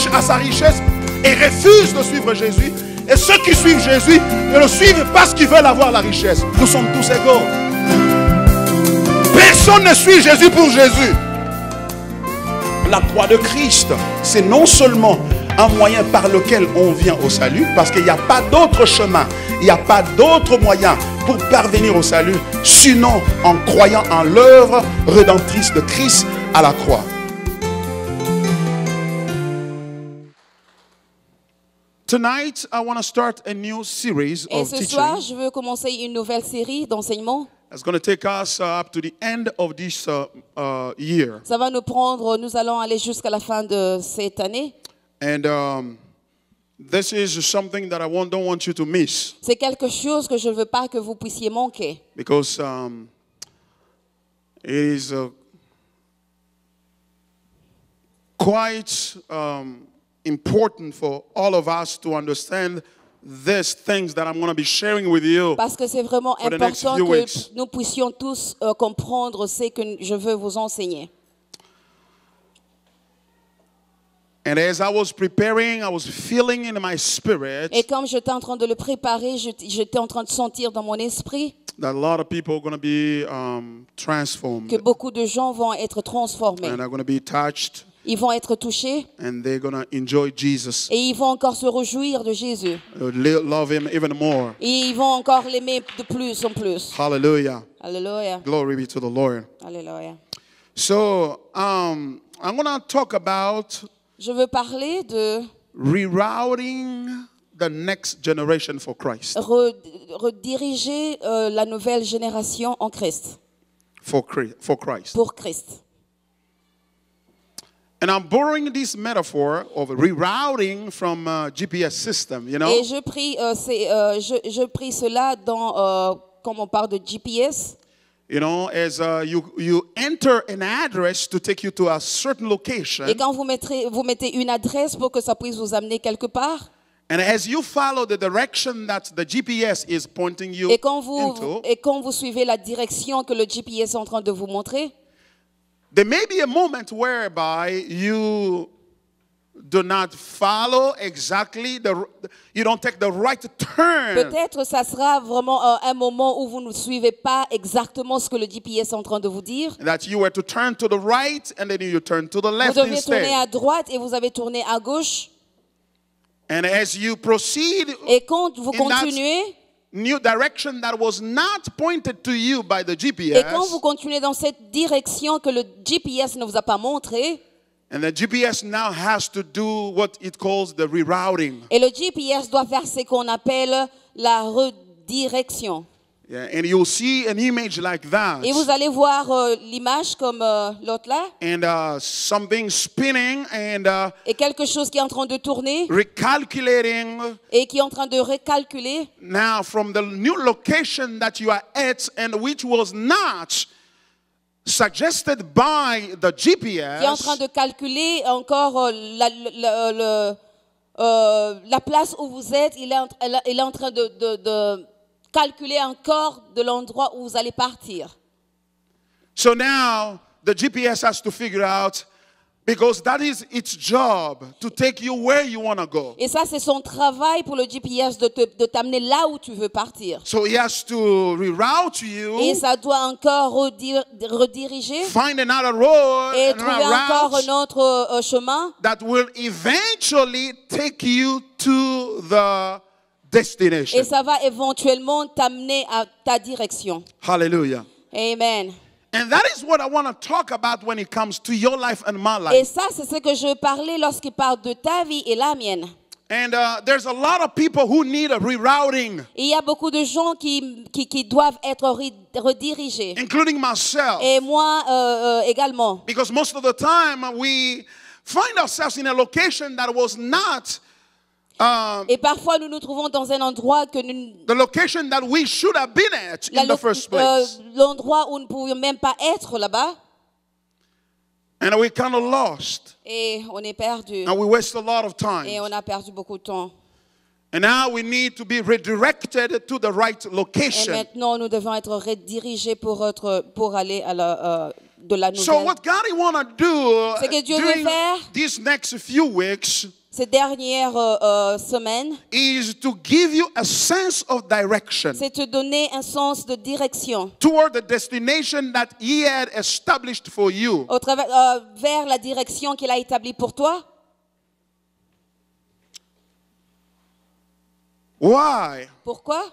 s'accrochent à sa richesse et refusent de suivre Jésus. Et ceux qui suivent Jésus ne le suivent parce qu'ils veulent avoir la richesse. Nous sommes tous égaux. Personne ne suit Jésus pour Jésus. La croix de Christ, c'est non seulement un moyen par lequel on vient au salut, parce qu'il n'y a pas d'autre chemin, il n'y a pas d'autre moyen pour parvenir au salut, sinon en croyant en l'œuvre rédemptrice de Christ à la croix. Tonight, I want to start a new series Et of ce soir, teaching. je veux commencer une nouvelle série d'enseignements. It's going to take us up to the end of this year. Ça va nous prendre, nous allons aller jusqu'à la fin de cette année. And this is something that I don't want you to miss. C'est quelque chose que je ne veux pas que vous puissiez manquer. Because it is quite important for all of us to understand these things that I'm going to be sharing with you. Parce que c'est vraiment For the next important few que weeks. nous puissions tous comprendre ce que je veux vous enseigner. And as I was preparing, I was feeling in my spirit Et comme j'étais en train de le préparer, j'étais en train de sentir dans mon esprit that a lot of people are going to be transformed. que beaucoup de gens vont être transformés. And are going to be touched. Ils vont être touchés And they're going to enjoy Jesus. et ils vont encore se réjouir de Jésus. Love him even more. Et ils vont encore l'aimer de plus en plus. Hallelujah. Alléluia. Glory be to the Lord. Alléluia. So, I'm going to talk about Je veux parler de rerouting the next generation for Christ. rediriger la nouvelle génération en Christ, For Christ. pour Christ. And I'm borrowing this metaphor of rerouting from GPS system, you know. Et je prie cela dans, comme on parle de GPS. You know, as you enter an address to take you to a certain location. Et quand vous mettez une adresse pour que ça puisse vous amener quelque part. And as you follow the direction that the GPS is pointing you Et quand vous suivez la direction que le GPS est en train de vous montrer. There may be a moment whereby you do not follow exactly you don't take the right turn. Peut-être ça sera vraiment un moment où vous ne suivez pas exactement ce que le GPS est en train de vous dire. That you were to turn to the right and then you turn to the left Vous deviez tourner à instead. droite et vous avez tourné à gauche. And as you proceed Et quand vous in continuez, that new direction that was not pointed to you by the et quand vous GPS, continuez dans cette direction que le GPS ne vous a pas montré, and the GPS now has to do what it calls the rerouting. et le GPS doit faire ce qu'on appelle la redirection. Yeah, and you'll see an image like that. Et vous allez voir l'image comme l'autre là, And something spinning and et quelque chose qui est en train de tourner, recalculating et qui est en train de recalculer. now from the new location that you are at and which was not suggested by the Qui est en train GPS. de calculer encore la place où vous êtes. Il est en train de calculer encore de l'endroit où vous allez partir. So now the GPS has to figure out, because that is its job, to take you where you want to go. Et ça, c'est son travail pour le GPS de t'amener là où tu veux partir. So he has to reroute Et you, ça doit encore rediriger find another road, et another trouver encore route un autre chemin that will eventually take you to the destination. et ça va éventuellement t'amener à ta direction. Hallelujah. Amen. And that is what I want to talk about when it comes to your life and my Et life. ça, c'est ce que je parlais lorsqu'il parle de ta vie et la mienne. And there's a lot of people who need a rerouting, Il y a beaucoup de gens qui doivent être redirigés. including myself. Et moi également. Because most of the time we find ourselves in a location that was not Et parfois, nous nous trouvons dans un endroit que nous... the location that we should have been at in the first place. L'endroit où nous ne pouvions même pas être là-bas. And we're kind of lost. Et on est perdu. And we waste a lot of Et time. on a perdu beaucoup de temps. And now we need to be redirected to the right Et location. maintenant, nous devons être redirigés pour aller de la So nouvelle. what God want to do Ce que Dieu veut during faire these next few weeks ces dernières semaines, is to give you a sense of direction c'est te donner un sens de direction toward the destination that He had established for you. vers la direction qu'il a établie pour toi. Why? Pourquoi?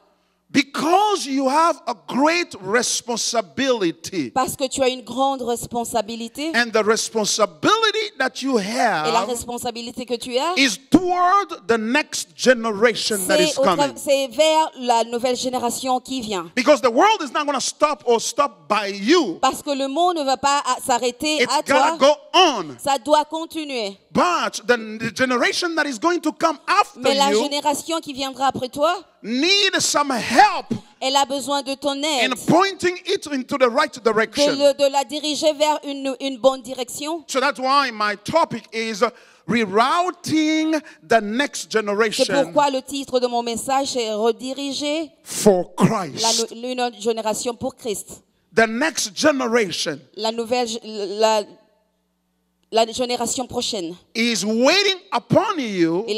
Because you have a great responsibility. Parce que tu as une grande responsabilité. And the responsibility that you Et la have responsabilité que tu as, is toward the next generation that is coming. c'est vers la nouvelle génération qui vient. Because the world is not going to stop by you. Parce que le monde ne va pas s'arrêter It's à got to toi. go on. Ça doit continuer. But the generation that is going to come after Mais la you génération qui viendra après toi, need some help elle a besoin de ton aide. in pointing it into the right direction. De la diriger vers une bonne direction. So that's why my topic is rerouting the next C'est generation pourquoi le titre de mon message est rediriger for Christ. une génération pour Christ. The next generation La nouvelle, la génération prochaine. is waiting upon you Elle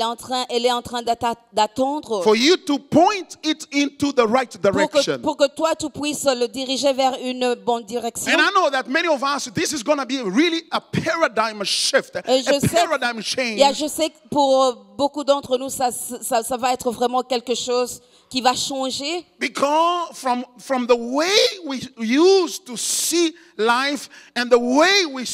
est en train d'attendre for you to point it into the right direction. pour que toi tu puisses le diriger vers une bonne direction. And I know that many of us, this is going to be really a paradigm shift, a paradigm change. Je sais que pour beaucoup d'entre nous, ça va être vraiment quelque chose qui va changer. Because from the way we used to see life and the way we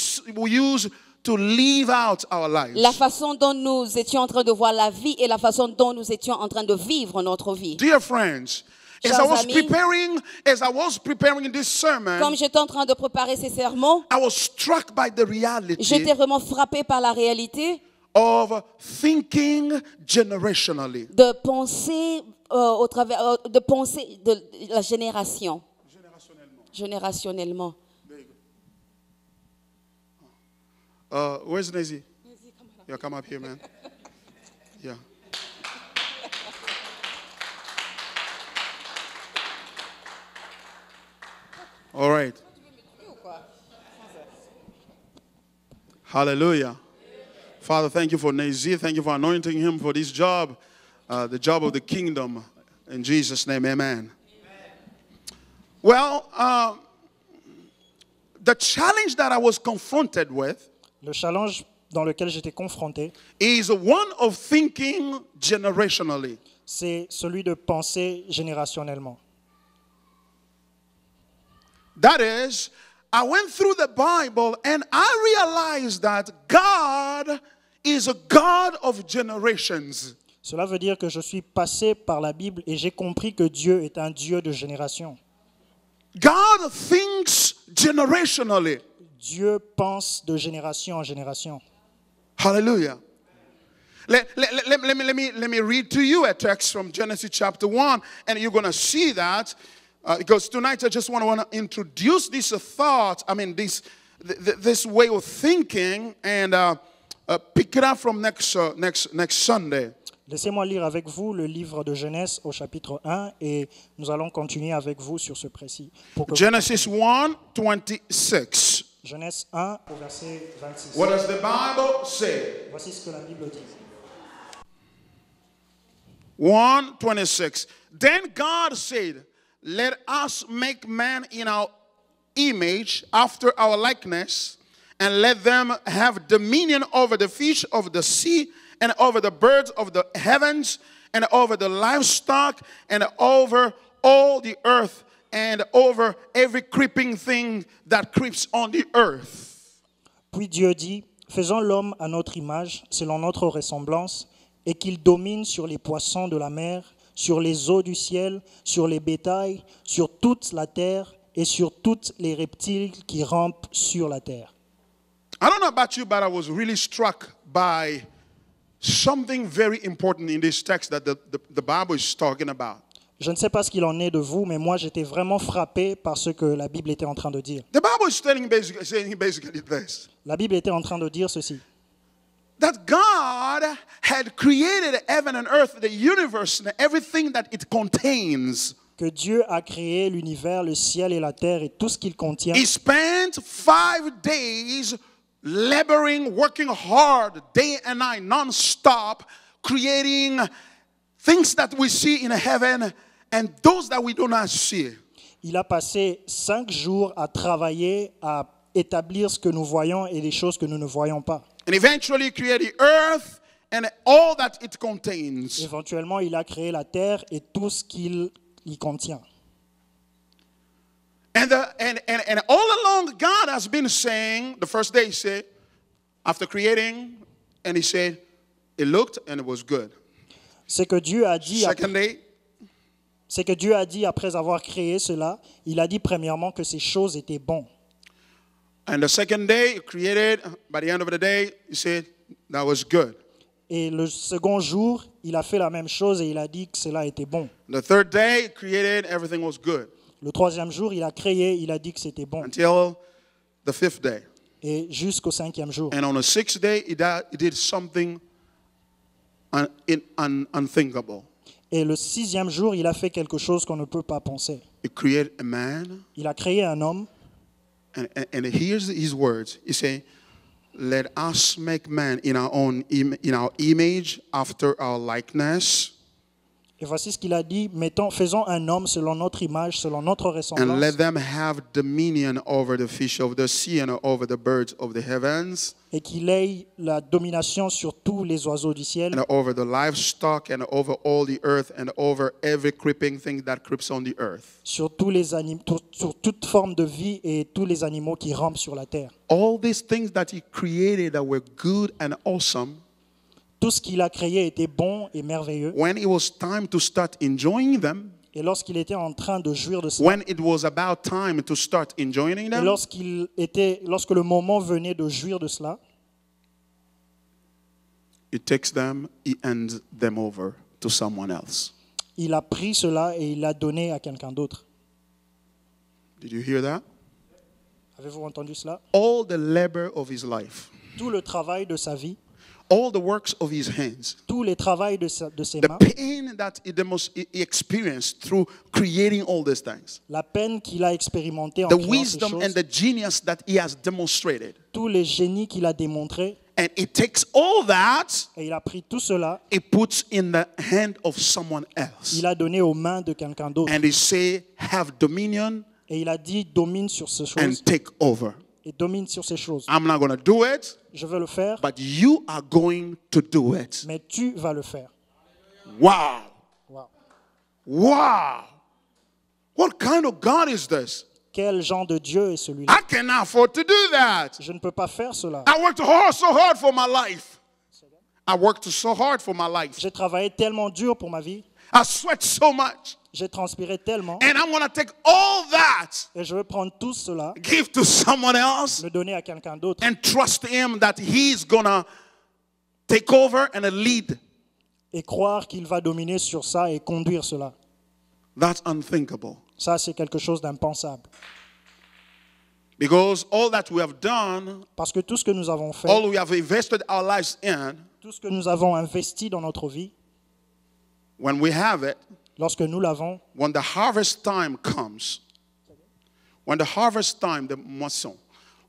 use to live out our lives. La façon dont nous étions en train de voir la vie et la façon dont nous étions en train de vivre notre vie. Dear friends, as I was preparing this sermon, comme j'étais en train de préparer ces sermons, I was struck by the reality j'étais vraiment frappé par la réalité of thinking generationally. de penser au travers de penser de la génération. Générationnellement. Where's Nazi? Yeah, come up here, man. Yeah. All right. Hallelujah. Father, thank you for Nazi. Thank you for anointing him for this job, the job of the kingdom. In Jesus' name, amen. Well, the challenge that I was confronted with Le challenge dans lequel j'étais confronté, is one of thinking generationally. c'est celui de penser générationnellement. That is, I went through the Bible and I realized that God is a God of generations. Cela veut dire que je suis passé par la Bible et j'ai compris que Dieu est un Dieu de génération. God thinks generationally. Dieu pense de génération en génération. Hallelujah. Let me read to you a text from Genesis chapter 1, and you're going to see that because tonight I just want to introduce this thought, this way of thinking, and pick it up from next Sunday. Laissez-moi lire avec vous le livre de Genèse au chapitre 1 et nous allons continuer avec vous sur ce précis. Genesis 1, 26. Genèse 1 au verset 26. What does the Bible say? Voici ce que la Bible dit. 1:26. Then God said, "Let us make man in our image, after our likeness, and let them have dominion over the fish of the sea, and over the birds of the heavens, and over the livestock, and over all the earth, and over every creeping thing that creeps on the earth." Puis Dieu dit, faisons l'homme à notre image, selon notre ressemblance, et qu'il domine sur les poissons de la mer, sur les eaux du ciel, sur les bétails, sur toute la terre, et sur tous les reptiles qui rampent sur la terre. I don't know about you, but I was really struck by something very important in this text that the Bible is talking about. Je ne sais pas ce qu'il en est de vous, mais moi j'étais vraiment frappé par ce que la Bible était en train de dire. The Bible is saying basically this. La Bible était en train de dire ceci. That God had created heaven and earth, the universe, and everything that it contains. que Dieu a créé l'univers, le ciel et la terre et tout ce qu'il contient. He spent 5 days laboring, working hard, day and night, non-stop, creating things that we see in heaven and those that we do not see. Il a passé 5 jours à travailler, à établir ce que nous voyons et les choses que nous ne voyons pas. And eventually created the earth and all that it contains. Éventuellement, il a créé la terre et tout ce qu'il y contient. And all along, God has been saying, the first day he said, after creating, and he said, it looked and it was good. C'est que Dieu a dit, Second day, c'est que Dieu a dit après avoir créé cela, il a dit premièrement que ces choses étaient bonnes. and the second day he created, by the end of the day, he said, that was good. Et le second jour, il a fait la même chose et il a dit que cela était bon. The third day he created, everything was good. Le troisième jour, il a créé, il a dit que c'était bon. Until the 5th day. Et jusqu'au 5e jour. And on the 6th day, he did something unthinkable. Et le 6e jour, il a fait quelque chose qu'on ne peut pas penser. He created a man, Il a créé un homme and here's his words. He said, let us make man in our image, after our likeness, et voici ce qu'il a dit, faisons un homme selon notre image, selon notre and ressemblance, let them have dominion over the fish of the sea and over the birds of the heavens, et qu'il ait la domination sur tous les oiseaux du ciel, and over the livestock, and over all the earth, and over every creeping thing that creeps on the earth. sur toute forme de vie et tous les animaux qui rampent sur la terre. All these things that he created that were good and awesome, Tout ce qu'il a créé était bon et merveilleux. when it was time to start enjoying them, Et lorsqu'il était en train de jouir de cela, when it was about time to start enjoying et them, lorsque le moment venait de jouir de cela, he takes them, he hands them over to someone else. il a pris cela et il l'a donné à quelqu'un d'autre. Did you hear that? Avez-vous entendu cela? All the labor of his life, Tout le travail de sa vie, all the works of his hands, tout le travail de ses the mains, pain that he experienced through creating all these things, la peine qu'il a expérimentée en the créant ces wisdom choses, and the genius that he has demonstrated. tous les génies qu'il a démontrés, And he takes all that, et il a pris tout cela, he puts in the hand of someone else. il a donné aux mains de quelqu'un d'autre. And he say, have dominion Et il a dit, domine sur ces and choses, take over. et domine sur ces choses. I'm not going to do it, Je veux le faire, but you are going to do it. mais tu vas le faire. Wow. Wow. Wow. What kind of God is this? Quel genre de Dieu est celui-là? I cannot afford to do that. Je ne peux pas faire cela. I worked so hard for my life. I worked so hard for my life. J'ai travaillé tellement dur pour ma vie. I sweat so much. J'ai transpiré tellement. And I'm going to take all that, Et je veux prendre tout cela, give to someone else, le donner à quelqu'un d'autre and trust him that he's going to take over and lead. et croire qu'il va dominer sur ça et conduire cela. That's unthinkable. Ça, c'est quelque chose d'impensable. Because all that we have done, Parce que tout ce que nous avons fait, all we have invested our lives in, tout ce que nous avons investi dans notre vie, when we have it, lorsque nous l'avons, when the harvest time comes, when the harvest time, the moisson,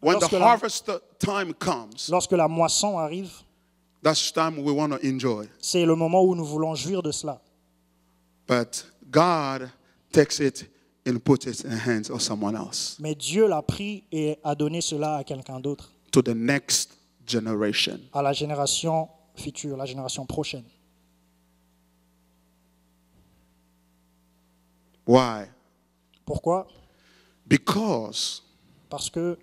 when the harvest time comes, lorsque la moisson arrive, that's the time we want to enjoy. c'est le moment où nous voulons jouir de cela. But God takes it and puts it in the hands of someone else, Mais Dieu l'a pris et a donné cela à quelqu'un d'autre, to the next generation. à la génération future, la génération prochaine. Why? Pourquoi? Because Parce que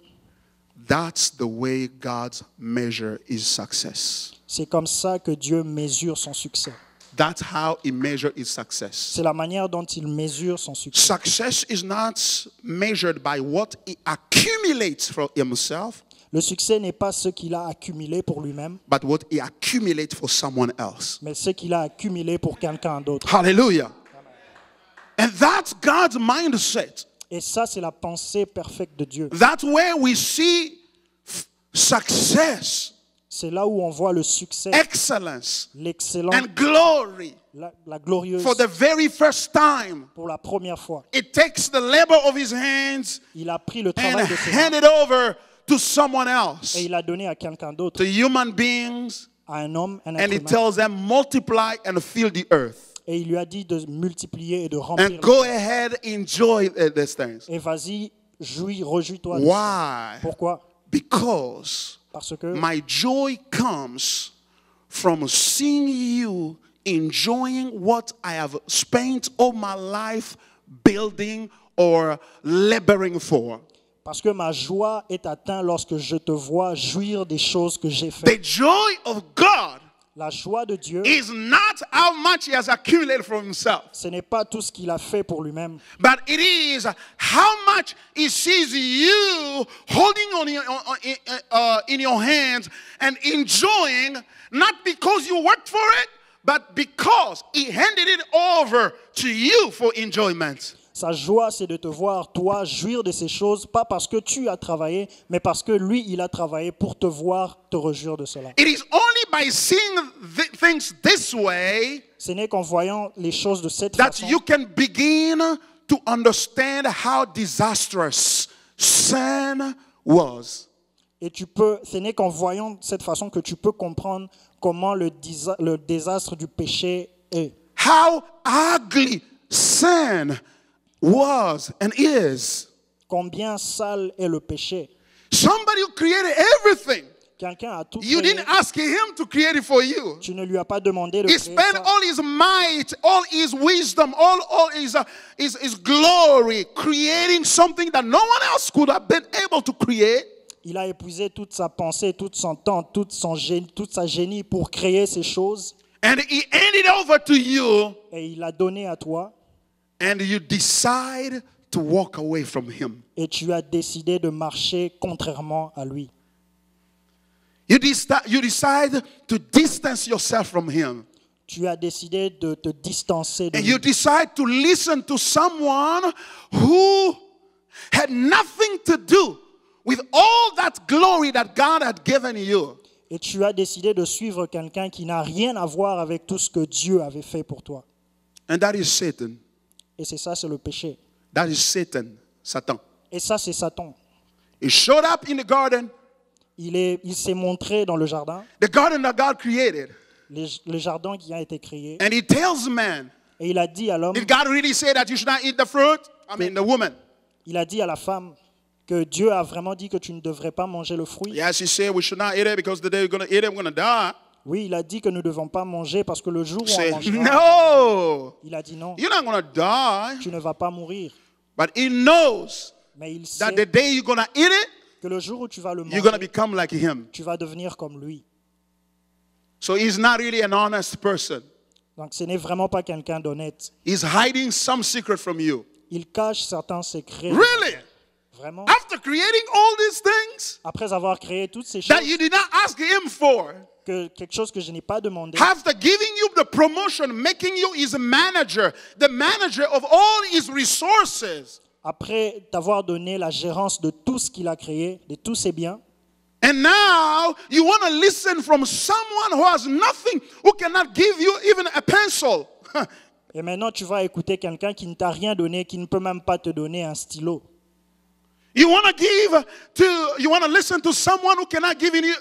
that's the way God measures his success. c'est comme ça que Dieu mesure son succès. That's how he measures his success. C'est la manière dont il mesure son succès. Success is not measured by what he accumulates for himself, Le succès n'est pas ce qu'il a accumulé pour lui-même, but what he accumulates for someone else. mais ce qu'il a accumulé pour quelqu'un d'autre. Hallelujah. And that's God's mindset. Et ça, c'est la pensée parfaite de Dieu. That's where we see success. C'est là où on voit le succès, excellence, l'excellence, and glory la glorieuse. for the very first time. Pour la première fois, It takes the labor of his hands il a pris le and travail de ses mains handed over to someone else, et il l'a donné à quelqu'un d'autre, to human beings, à un homme, un and être he humain. tells them, multiply and fill the earth. Et il lui a dit de multiplier et de remplir. And go ahead, enjoy these things. Et vas-y, rejouis-toi. de ça. Why? Pourquoi? Because Parce que my joy comes from seeing you enjoying what I have spent all my life building or laboring for. Parce que ma joie est atteinte lorsque je te vois jouir des choses que j'ai faites. The joy of God La joie de Dieu, is not how much he has accumulated for himself, ce n'est pas tout ce qu'il a fait pour lui-même, but it is how much he sees you holding in your hands and enjoying, not because you worked for it, but because he handed it over to you for enjoyment. Sa joie, c'est de te voir, toi, jouir de ces choses, pas parce que tu as travaillé, mais parce que lui, il a travaillé pour te voir, te réjouir de cela. It is only by seeing things this way Ce n'est qu'en voyant les choses de cette that façon you can begin to understand how disastrous sin was. et ce n'est qu'en voyant cette façon que tu peux comprendre comment le désastre du péché est. How ugly sin was and is. Combien sale est le péché. Somebody who created everything. Quelqu'un a tout You créé. didn't ask him to create it for you. Tu ne lui as pas demandé de He créer spent ça. all his might, all his wisdom, all his glory creating something that no one else could have been able to create. Il a épuisé toute sa pensée, tout son temps, toute sa génie pour créer ces choses. And he handed over to you, Et il l'a donné à toi. and you decide to walk away from him. Et tu as décidé de marcher contrairement à lui. You decide to distance yourself from him. Tu as décidé de te distancer de And lui. you decide to listen to someone who had nothing to do with all that glory that God had given you. Et tu as décidé de suivre quelqu'un qui n'a rien à voir avec tout ce que Dieu avait fait pour toi. And that is Satan. Et c'est ça, c'est le péché. That is Satan, Satan. Et ça, c'est Satan. He showed up in the garden, Il s'est montré dans le jardin, the garden that God created. le jardin qui a été créé. And he tells man, Et il a dit à l'homme, did God really say that you should not eat the fruit? I mean, the woman. il a dit à la femme que Dieu a vraiment dit que tu ne devrais pas manger le fruit. Yes, he said we should not eat it because the day we're going to eat it, we're going to die. Oui, il a dit que nous ne devons pas manger parce que le jour où on Say, mangera, no, il a dit non, you're not going to die. tu ne vas pas mourir. But he knows Mais il that the sait day you're going to eat it, que le jour où tu vas le you're going to manger, become like him. tu vas devenir comme lui. So he's not really an honest person. Donc ce n'est vraiment pas quelqu'un d'honnête. He's hiding some secret from you. Il cache certains secrets. Really? Vraiment. After creating all these things Après avoir créé toutes ces choses, that you did not ask him for, quelque chose que je n'ai pas demandé, after giving you the promotion, making you his manager, the manager of all his resources, après t'avoir donné la gérance de tout ce qu'il a créé, de tous ses biens, and now you want to listen from someone who has nothing, who cannot give you even a pencil. et maintenant tu vas écouter quelqu'un qui ne t'a rien donné, qui ne peut même pas te donner un stylo. You want to listen to someone who cannot give you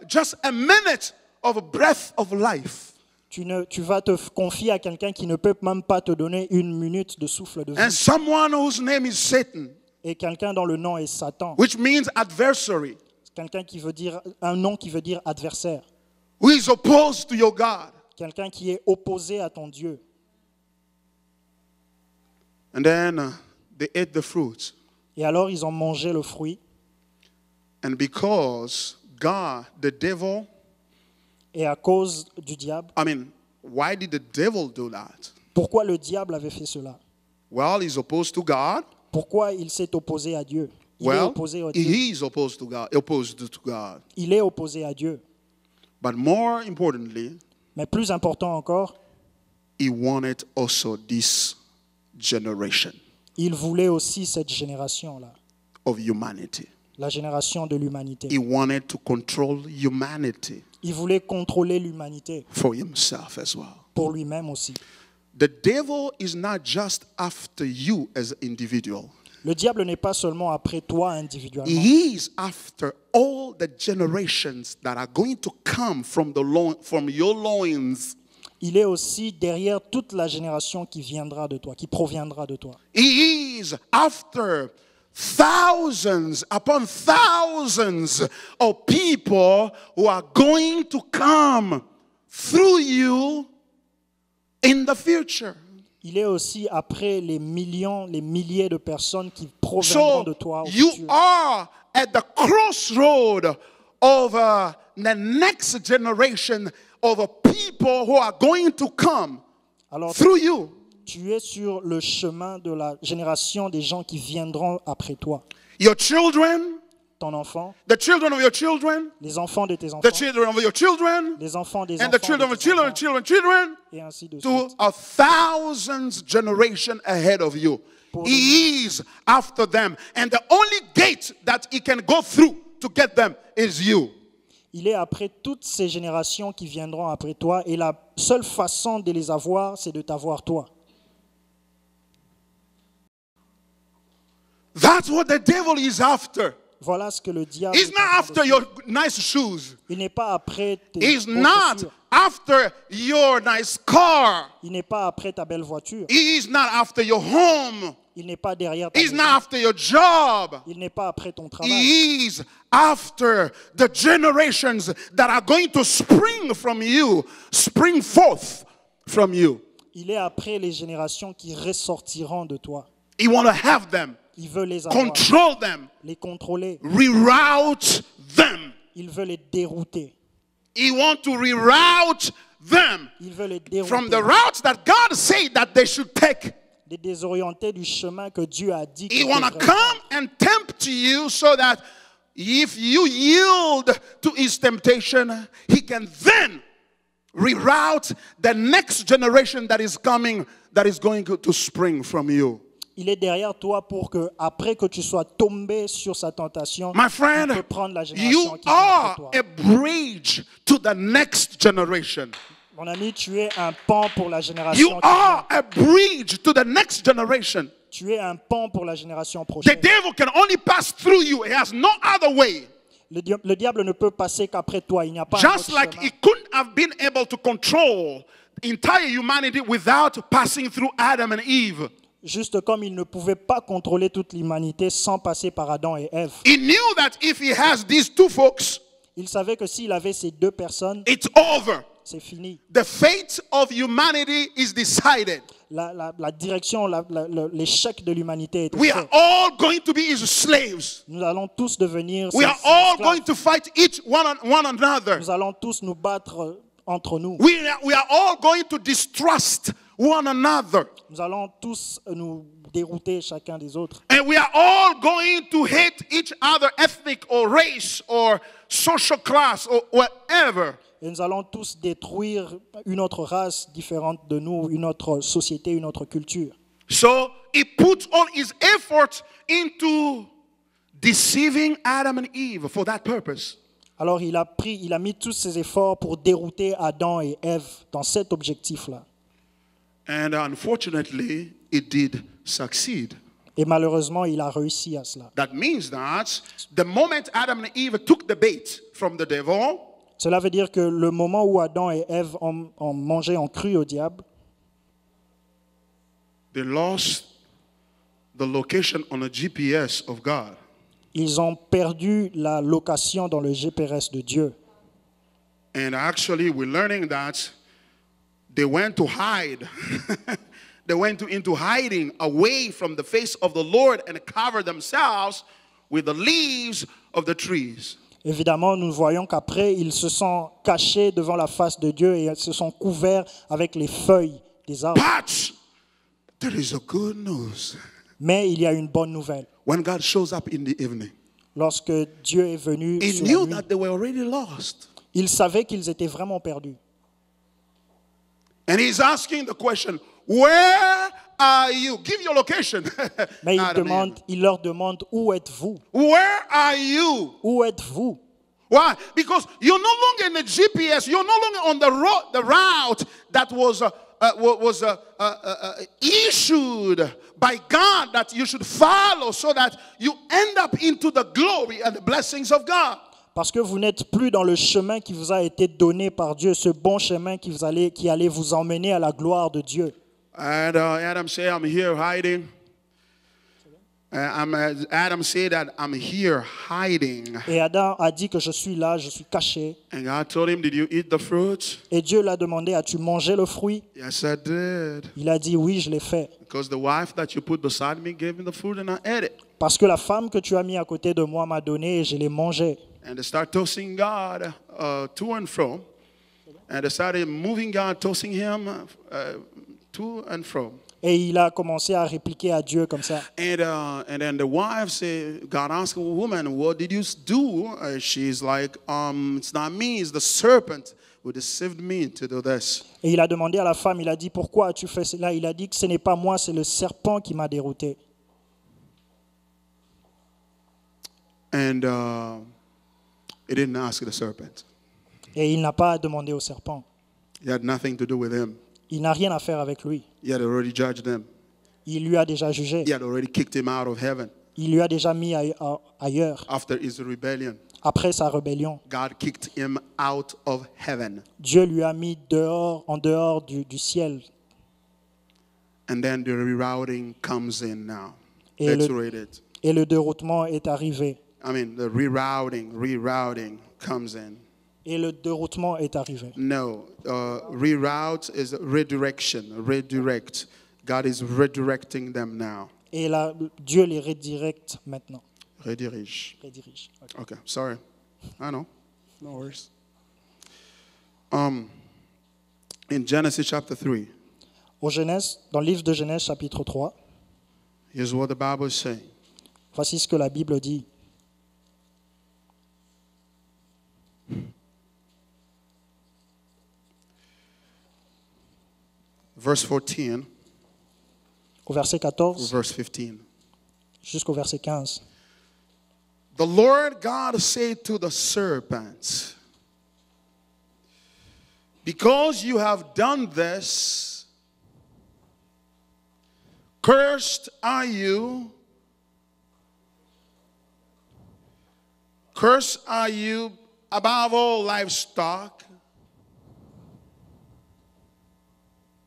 just a minute of a breath of life. Tu vas te confier à quelqu'un qui ne peut même pas te donner une minute de souffle de And vie. someone whose name is Satan, Et quelqu'un dont le nom est Satan. which means adversary, Quelqu'un qui veut dire, un nom qui veut dire adversaire. who is opposed to your God. Quelqu'un qui est opposé à ton Dieu. And then they ate the fruit. Et alors ils ont mangé le fruit. And because God, the devil, Et à cause du diable, why did the devil do that? pourquoi le diable avait fait cela? Well, he's opposed to God. Pourquoi il s'est opposé à Dieu? Il est Well, opposé à Dieu. he is opposed to God. Il est opposé à Dieu. But more importantly, Mais plus important encore, he wanted also this generation il voulait aussi cette génération-là of humanity. la génération de l'humanité. He wanted to control humanity Il voulait contrôler l'humanité for himself as well. pour lui-même aussi. The devil is not just after you as an individual. Le diable n'est pas seulement après toi individuellement. He is after all the generations that are going to come from your loins. Il est aussi derrière toute la génération qui viendra de toi, qui proviendra de toi. He is after thousands upon thousands of people who are going to come through you in the future. Il est aussi après les millions, les milliers de personnes qui proviendront de So toi au you futur. are at the crossroad of the next generation of people who are going to come Alors, through you. tu es sur le chemin de la génération des gens qui viendront après toi. Your children, Ton enfant, the children of your children, les enfants de tes enfants, the children of your children, les enfants des and enfants the children de of tes enfants, children, et ainsi de to suite. a thousands generation ahead of you. He is after them. And the only gate that he can go through to get them is you. Il est après toutes ces générations qui viendront après toi et la seule façon de les avoir, c'est de t'avoir toi. That's what the devil is after. Voilà ce que le diable He's est not en train de after faire. your nice shoes. Il n'est pas après tes He's beaux not chaussures. after your nice car. Il n'est pas après ta belle voiture. He is not after your home. Il n'est pas derrière ta He's maison. not after your job. Il n'est pas après ton travail. He is after the generations that are going to spring from you, spring forth from you. Il est après les générations qui ressortiront de toi. He want to have them, Il veut les avoir, control them, les contrôler. reroute them. Il veut les dérouter. He want to reroute them Il veut les from dérouter. the routes that God said that they should take. Les désorienter du chemin que Dieu a dit He qu'ils want to devraient come and tempt you so that if you yield to his temptation, he can then reroute the next generation that is coming, that is going to spring from you. Il est derrière toi pour que, après que tu sois tombé sur sa tentation, My il friend, peut prendre la you génération qui vient are après toi. a bridge to the next generation. Mon ami, tu es un pont pour la You génération qui are vient. a bridge to the next generation. Tu es un pont pour la génération The prochaine. devil can only pass through you. He has no other way. Le diable ne peut passer qu'après toi. Il n'y a pas un Just autre like chemin. he couldn't have been able to control entire humanity without passing through Adam and Eve. Juste comme il ne pouvait pas contrôler toute l'humanité sans passer par Adam et Ève. He knew that if he has these two folks, Il savait que s'il avait ces deux personnes, it's over. c'est fini. The fate of humanity is decided. La direction, l'échec de l'humanité est We fait. are all going to be his slaves. Nous allons tous devenir We ses are all esclaves. going to fight each one another. Nous allons tous nous battre entre nous. We are all going to distrust one another. Nous allons tous nous dérouter chacun des autres. And we are all going to hate each other, ethnic or race or social class or whatever. Et nous allons tous détruire une autre race différente de nous, une autre société, une autre culture. So he put all his effort into deceiving Adam and Eve for that purpose. Alors il a mis tous ses efforts pour dérouter Adam et Ève dans cet objectif-là. And unfortunately, it did succeed. Et malheureusement, il a réussi à cela. That means that the moment Adam and Eve took the bait from the devil, Cela veut dire que le moment où Adam et Ève ont mangé, ont cru au diable, they lost the location on a GPS of God. ils ont perdu la location dans le GPS de Dieu. And actually, we're learning that they went to hide. They went into hiding away from the face of the Lord and covered themselves with the leaves of the trees. Évidemment, nous voyons qu'après, ils se sont cachés devant la face de Dieu et ils se sont couverts avec les feuilles des arbres. But there is a good news. Mais il y a une bonne nouvelle. When God shows up in the evening, Lorsque Dieu est venu He sur la knew nuit, that they were already lost. il savait qu'ils étaient vraiment perdus. And He's asking the question, where are you? Give your location. Mais Adam and Eve. il leur demande, où êtes-vous? Where are you? Où êtes-vous? Why? Because you're no longer in the GPS. You're no longer on the road, the route that was issued by God that you should follow, so that you end up into the glory and the blessings of God. Parce que vous n'êtes plus dans le chemin qui vous a été donné par Dieu, ce bon chemin qui allait vous emmener à la gloire de Dieu. And Adam said, I'm here hiding. Adam said that I'm here hiding. Et Adam a dit que je suis là, je suis caché. And God told him, did you eat the fruit? Et Dieu l'a demandé, as-tu mangé le fruit? Yes, I did. Il a dit, oui, je l'ai fait. Because the wife that you put beside me gave me the fruit and I ate it. Parce que la femme que tu as mis à côté de moi m'a donné et je l'ai mangé. And they start tossing God to and fro. And they started moving God, tossing him to and fro. Et il a commencé à répliquer à Dieu comme ça. And then the wife said, God asked a woman, what did you do? She's like, it's not me, it's the serpent who deceived me to do this. Et il a demandé à la femme, il a dit, pourquoi as-tu fait cela? Il a dit que ce n'est pas moi, c'est le serpent qui m'a dérouté. And he didn't ask the serpent. Et il n'a pas demandé au serpent. He had nothing to do with him. Il n'a rien à faire avec lui. He had already judged him. Il lui a déjà jugé. He had already kicked him out of heaven. Il lui a déjà mis ailleurs. After his rebellion, Après sa rébellion, God kicked him out of heaven. Dieu lui a mis en dehors du ciel. And then the rerouting comes in now. Et Let's read it. Et le déroutement est arrivé. I mean, the rerouting comes in. Et le déroutement est arrivé. No, reroute is redirection, redirect. God is redirecting them now. Et là, Dieu les redirecte maintenant. Redirige. Redirige. Ok. Okay, sorry. I know. No worries. In Genesis chapter 3, Dans le livre de Genèse chapitre 3, here's what the Bible is saying. voici ce que la Bible dit. Verse 14, Au verset 14 verse 15. jusqu'au verset 15. The Lord God said to the serpent, because you have done this, cursed are you, above all livestock,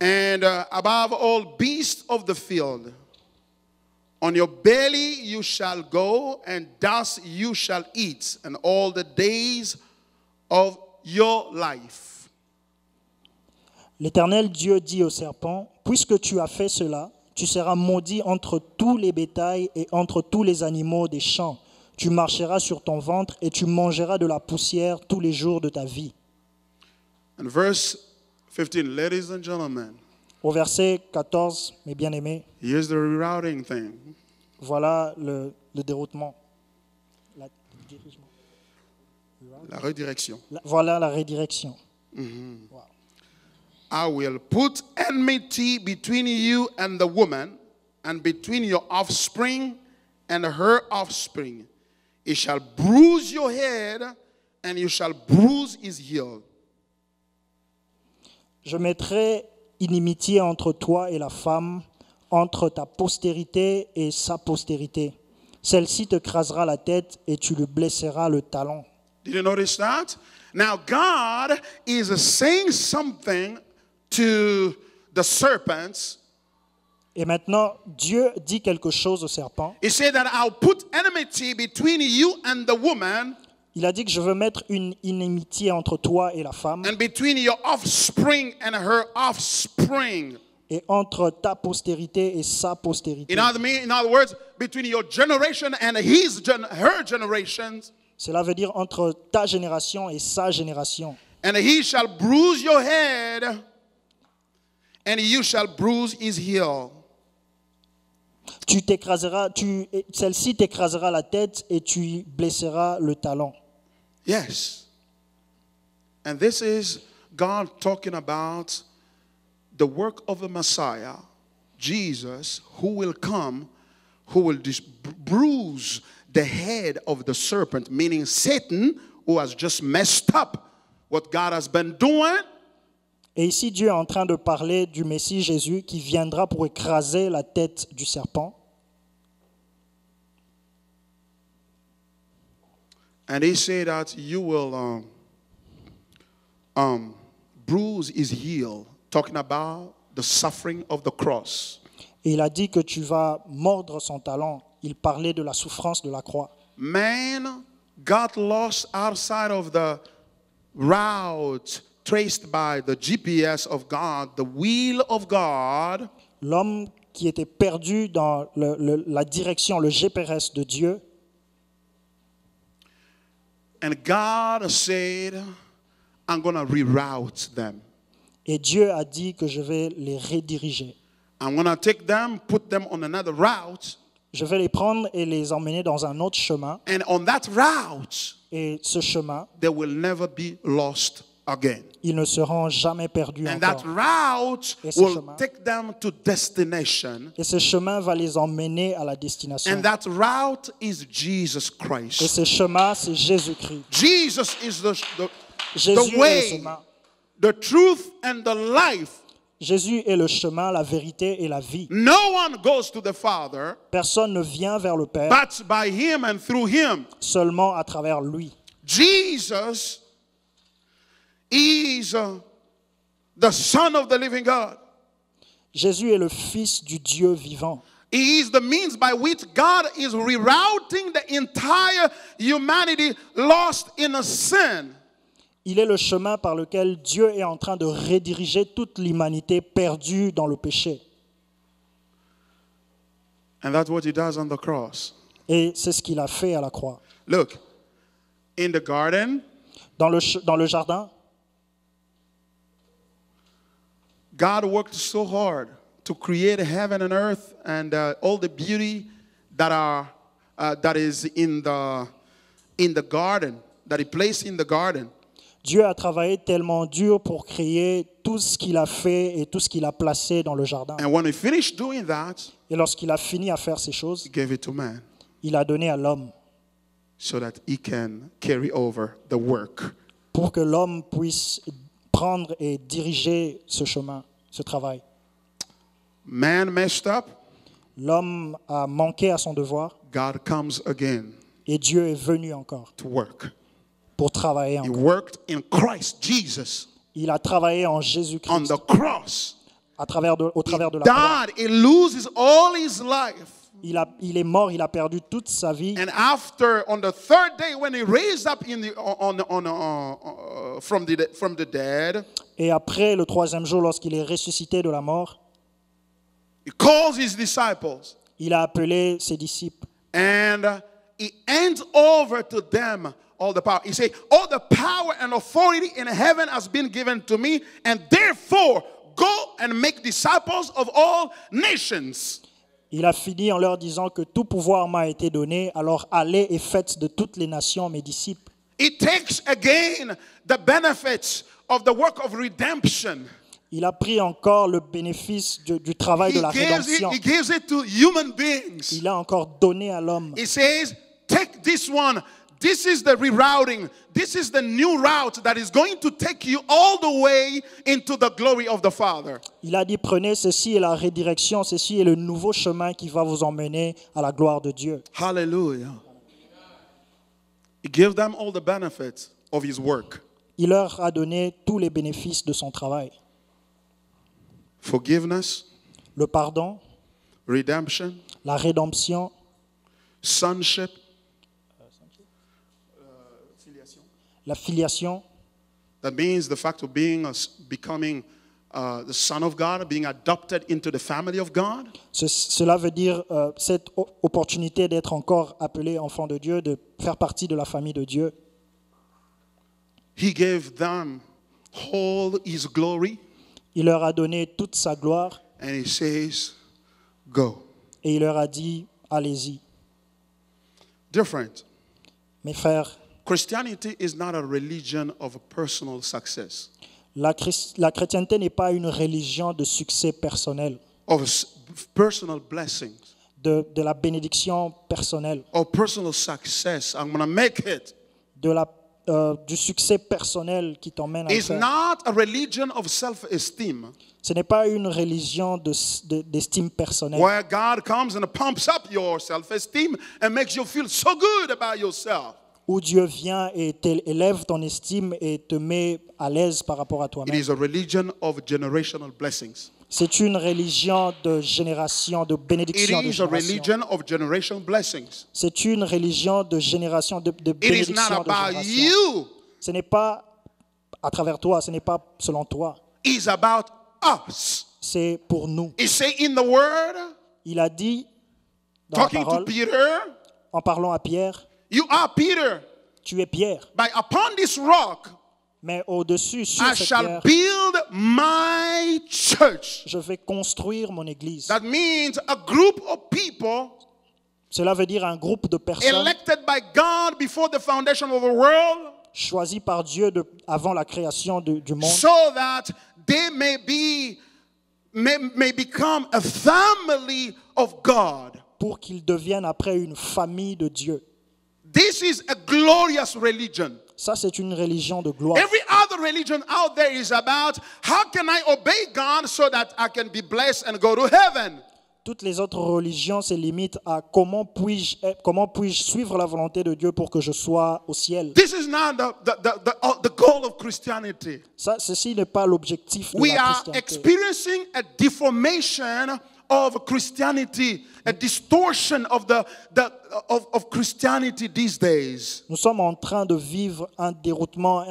and above all beasts of the field. On your belly you shall go, and dust you shall eat, and all the days of your life. L'Éternel Dieu dit au serpent, puisque tu as fait cela, tu seras maudit entre tous les bétails et entre tous les animaux des champs. Tu marcheras sur ton ventre et tu mangeras de la poussière tous les jours de ta vie. And verse 15, ladies and gentlemen, Au verset 14, mes bien-aimés, here's the rerouting thing. voilà le déroutement. La redirection. Voilà la redirection. Wow. I will put enmity between you and the woman, and between your offspring and her offspring. It shall bruise your head, and you shall bruise his heel. Je mettrai inimitié entre toi et la femme, entre ta postérité et sa postérité. Celle-ci te crasera la tête et tu lui blesseras le talon. Did you notice that? Now God is saying something to the serpents. Et maintenant, Dieu dit quelque chose au serpent. He said that I'll put enmity between you and the woman, Il a dit que je veux mettre une inimitié entre toi et la femme, and between your offspring and her offspring. et entre ta postérité et sa postérité. In other words, between your generation and her generations. Cela veut dire entre ta génération et sa génération. And he shall bruise your head, and you shall bruise his heel. Celle-ci t'écrasera la tête et tu blesseras le talon. Yes. And this is God talking about the work of the Messiah Jesus who will come, who will bruise the head of the serpent, meaning Satan, who has just messed up what God has been doing. Et ici, Dieu est en train de parler du Messie Jésus qui viendra pour écraser la tête du serpent. And he said that you will bruise his heel, talking about the suffering of the cross. Et il a dit que tu vas mordre son talon. Il parlait de la souffrance de la croix. Man got lost outside of the route traced by the GPS of God, the will of God. L'homme qui était perdu dans la direction, le GPS de Dieu. And God said, I'm going to reroute them. Et Dieu a dit que je vais les rediriger. I'm going to take them, put them on another route. Je vais les prendre et les emmener dans un autre chemin. And on that route, Et ce chemin, they will never be lost again. ils ne seront jamais perdus And that encore. route Et ce will chemin. take them to destination. Et ce chemin va les emmener à la destination. And that route is Jesus Et Christ. ce chemin, c'est Jésus-Christ. Jesus is the Jésus est le way, chemin. the truth, and the life. Jésus est le chemin, la vérité et la vie. No one goes to the Father Personne ne vient vers le Père but by Him and through Him. seulement à travers lui. Jesus is the Son of the living God. Jésus est le Fils du Dieu vivant. He is the means by which God is rerouting the entire humanity lost in a sin. Il est le chemin par lequel Dieu est en train de rediriger toute l'humanité perdue dans le péché. And that's what He does on the cross. Et c'est ce qu'il a fait à la croix. Look, in the garden, Dans le jardin, God worked so hard to create heaven and earth and all the beauty that is in the garden, that He placed in the garden. Dieu a travaillé tellement dur pour créer tout ce qu'il a fait et tout ce qu'il a placé dans le jardin. And when He finished doing that, Et lorsqu'il a fini à faire ces choses, He gave it to man il a donné à l'homme so that he can carry over the work. pour que l'homme puisse prendre et diriger ce chemin, ce travail. Man messed up, L'homme a manqué à son devoir God comes again et Dieu est venu encore to work. pour travailler He encore. worked in Christ Jesus Il a travaillé en on Jésus-Christ the cross. au travers de la croix. Died, he loses all his life. Il est mort, il a perdu toute sa vie. And after, on the third day, when he raised up from the dead, Et après, le troisième jour, lorsqu'il est ressuscité de la mort, he calls his disciples il a appelé ses disciples. and he hands over to them all the power. He said, all the power and authority in heaven has been given to me, and therefore go and make disciples of all nations. Il a fini en leur disant que tout pouvoir m'a été donné, alors allez et faites de toutes les nations mes disciples. It takes again the benefits of the work of redemption. Il a pris encore le bénéfice du travail de la rédemption. He gives it to human beings. Il a encore donné à l'homme. He says, take this one. This is the rerouting. This is the new route that is going to take you all the way into the glory of the Father. Il a dit, prenez ceci et la redirection, ceci est le nouveau chemin qui va vous emmener à la gloire de Dieu. Hallelujah. He gives them all the benefits of his work. Il leur a donné tous les bénéfices de son travail. Forgiveness, Le pardon, redemption, la rédemption, sonship, la filiation. that means the fact of becoming the son of God, being adopted into the family of God. Cela veut dire cette opportunité d'être encore appelé enfant de Dieu, de faire partie de la famille de Dieu. He gave them all his glory, Il leur a donné toute sa gloire and he says, go. et il leur a dit, allez-y. Different. Mes frères, Christianity is not a religion of personal success, la chrétienté n'est pas une religion de succès personnel, of personal blessings de la bénédiction personnelle, or personal success. I'm going to make it. du succès personnel qui t'emmène à le It's faire. not a religion of self-esteem Ce n'est pas une religion d'estime personnelle where God comes and pumps up your self-esteem and makes you feel so good about yourself. où Dieu vient et élève ton estime et te met à l'aise par rapport à It toi-même. is a religion of generational blessings. C'est une religion de génération, de It bénédiction de is a génération. religion of generational blessings. C'est une religion de génération, de It is bénédiction not de about génération. you. Ce n'est pas à travers toi, ce n'est pas selon toi. It's about us. C'est pour nous. It say in the word, Il a dit dans la talking to parole, Peter, en parlant à Pierre, you are Peter. tu es Pierre, But upon this rock, mais au-dessus, sur I cette shall pierre, build my church. je vais construire mon église. That means a group of people Cela veut dire un groupe de personnes elected by God before the foundation of the world, choisis par Dieu avant la création du monde, so that they may become a family of God. pour qu'ils deviennent après une famille de Dieu. This is a glorious religion. Ça, c'est une religion de gloire. Every other religion out there is about how can I obey God so that I can be blessed and go to heaven. Toutes les autres religions se limitent à comment puis-je suivre la volonté de Dieu pour que je sois au ciel. This is not the goal of Christianity. Ceci n'est pas l'objectif de We la are Christianité. experiencing a deformation of Christianity, a distortion of of Christianity these days. Nous sommes en train de vivre un déroutement,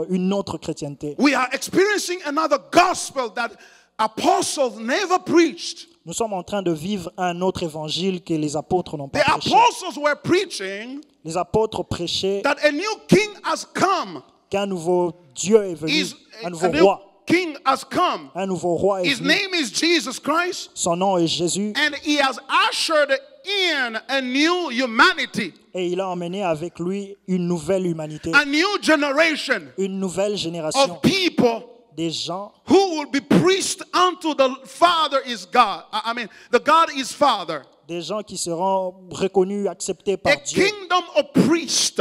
une autre chrétienté. We are experiencing another gospel that apostles never preached. Nous sommes en train de vivre un autre évangile que les apôtres n'ont pas The prêché. apostles were preaching Les apôtres prêchaient that a new king has come. qu'un nouveau Dieu est venu, un nouveau A new roi. king has come. Un nouveau roi est His venu. name is Jesus Christ, Son nom est Jésus and he has ushered in a new humanity, et il a emmené avec lui une nouvelle humanité, a new generation une nouvelle génération of people des gens who will be priests unto the Father is God. I mean, the God is Father. des gens qui seront reconnus, acceptés A par Dieu. kingdom of priests,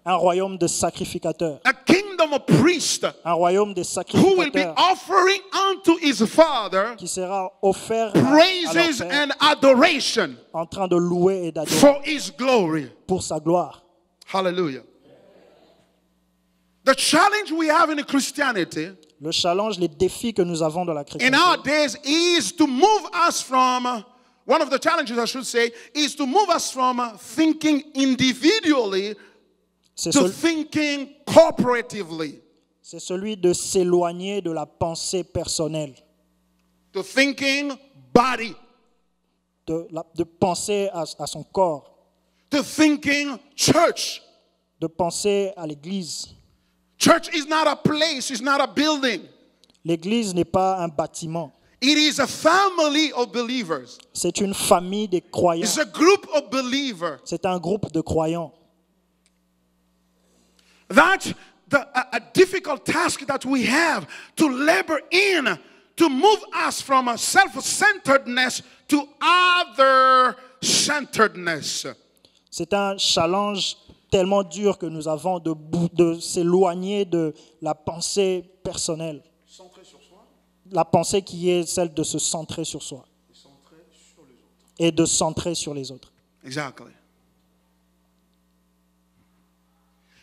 Un royaume de sacrificateurs. a kingdom of priests Un royaume de who will be sacrificateurs offering unto his Father qui sera offert à leur praises Père, and adoration en train de louer et d'adorer for his glory. pour sa gloire. Hallelujah. The challenge we have in Christianity Le challenge, les défis que nous avons dans la in chrétienté, our days is to move us from, one of the challenges I should say, is to move us from thinking individually c'est to cel- thinking corporatively, c'est celui de s'éloigner de la pensée personnelle, to thinking body, de penser à son corps, to thinking church. de penser à l'Église. Church is not a place, it's not a building. L'Église n'est pas un bâtiment, It is a family of believers. c'est une famille de croyants, It's a group of believers. c'est un groupe de croyants. That's a difficult task that we have to labor in, to move us from a self-centeredness to other-centeredness. C'est un challenge tellement dur que nous avons de s'éloigner de la pensée personnelle. La pensée qui est celle de se centrer sur soi et de centrer sur les autres. Exactly.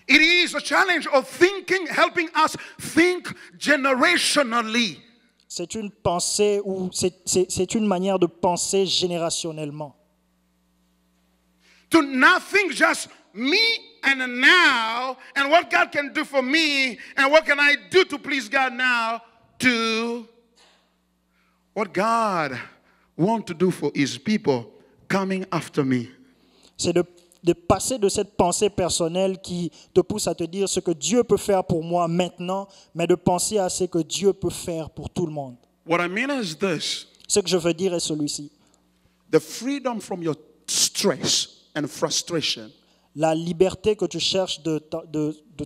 It is a challenge of thinking, helping us think generationally. C'est une pensée ou c'est une manière de penser générationnellement. To not think just me and now and what God can do for me and what can I do to please God now, to what God wants to do for his people coming after me. C'est de passer de cette pensée personnelle qui te pousse à te dire ce que Dieu peut faire pour moi maintenant, mais de penser à ce que Dieu peut faire pour tout le monde. What I mean is this: Ce que je veux dire est celui-ci. the freedom from your stress and frustration La liberté que tu cherches de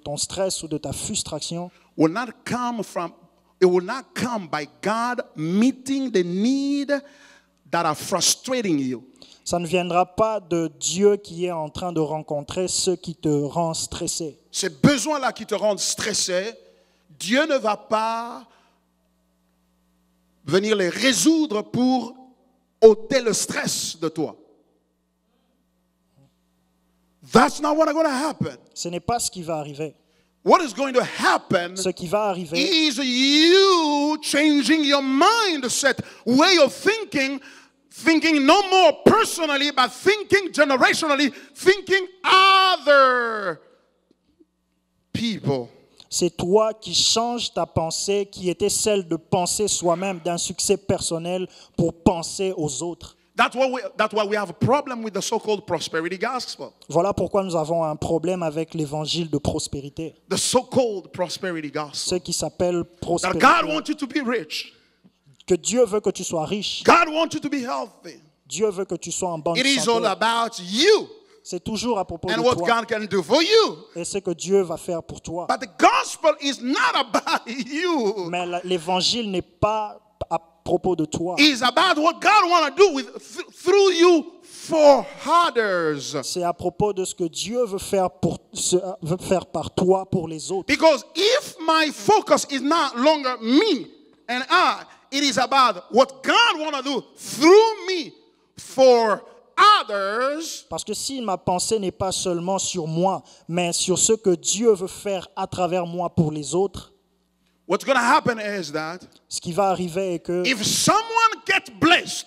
ton stress ou de ta frustration will not come from It will not come by God meeting the need that are frustrating you. Ça ne viendra pas de Dieu qui est en train de rencontrer ceux qui te rendent stressé. Ces besoins-là qui te rendent stressé, Dieu ne va pas venir les résoudre pour ôter le stress de toi. That's not what's going to happen. Ce n'est pas ce qui va arriver. What is going to happen Ce qui va arriver, is you changing your mindset, way of thinking no more personally, but thinking generationally, thinking other people. c'est toi qui changes ta pensée, qui était celle de penser soi-même d'un succès personnel pour penser aux autres. That's why we have a problem with the so-called prosperity gospel. Voilà pourquoi nous avons un problème avec l'évangile de prospérité. The so-called prosperity gospel. Ce qui s'appelle That prospérité. God wants you to be rich. Que Dieu veut que tu sois riche. God wants you to be healthy. Dieu veut que tu sois en bonne It is all santé. about you C'est toujours à propos and de what toi God can do for you. et ce que Dieu va faire pour toi. But the gospel is not about you. Mais l'évangile n'est pas à propos de toi. It's about what God wants to do through you for others. C'est à propos de ce que Dieu veut faire par toi pour les autres. Because if my focus is not longer me and I, it is about what God wants to do through me for others. Parce que si ma pensée n'est pas seulement sur moi, mais sur ce que Dieu veut faire à travers moi pour les autres, What's going to happen is that ce qui va arriver est que if someone gets blessed,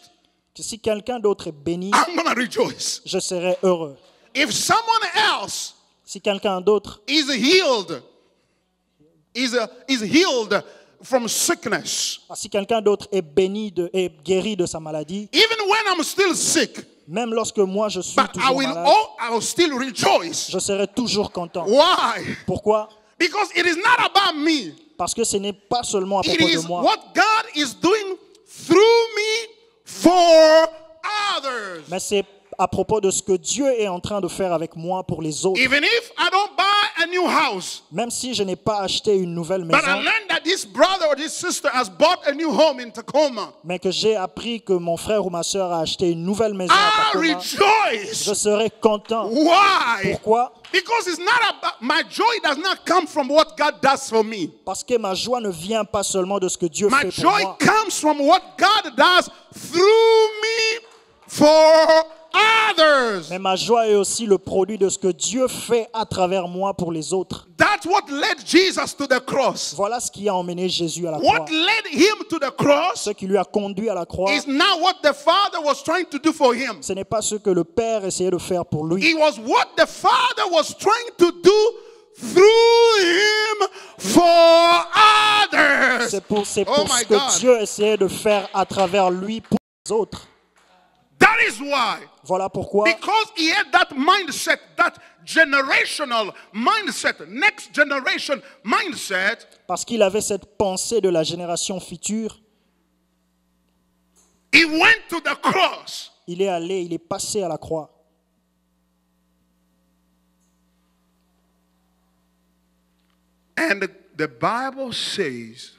si quelqu'un d'autre est béni, I'm going to rejoice. je serai heureux. If someone else Si quelqu'un d'autre is healed, is healed from sickness, si quelqu'un d'autre est béni et guéri de sa maladie, even when I'm still sick, même lorsque moi je suis but toujours malade, I will still rejoice. je serai toujours content. Why? Pourquoi? Because it is not about me. Parce que ce n'est pas seulement à It propos is de moi, what God is doing through me for others. mais c'est à propos de ce que Dieu est en train de faire avec moi pour les autres. Even if I don't buy a new house, Même si je n'ai pas acheté une nouvelle but I maison, learned that this brother or this sister has bought a new home in Tacoma, mais que j'ai appris que mon frère ou ma soeur a acheté une nouvelle maison I à Tacoma, rejoice. je serai content. Why? Pourquoi? Because it's not about, my joy does not come from what God does for me. Parce que ma joie ne vient pas seulement de ce que Dieu My fait pour joy moi, comes from what God does through me for others. mais ma joie est aussi le produit de ce que Dieu fait à travers moi pour les autres. That's what led Jesus to the cross. Voilà ce qui a emmené Jésus à la croix. What led him to the cross Ce qui lui a conduit à la croix, is not what the Father was trying to do for him. ce n'est pas ce que le Père essayait de faire pour lui. It was what the Father was trying to do through him for others. C'est pour Oh ce my que God. Dieu essayait de faire à travers lui pour les autres. That is why. Voilà pourquoi, Because he had that mindset, that generational mindset, next generation mindset, parce qu'il avait cette pensée de la génération future, he went to the cross. il est passé à la croix. And the Bible says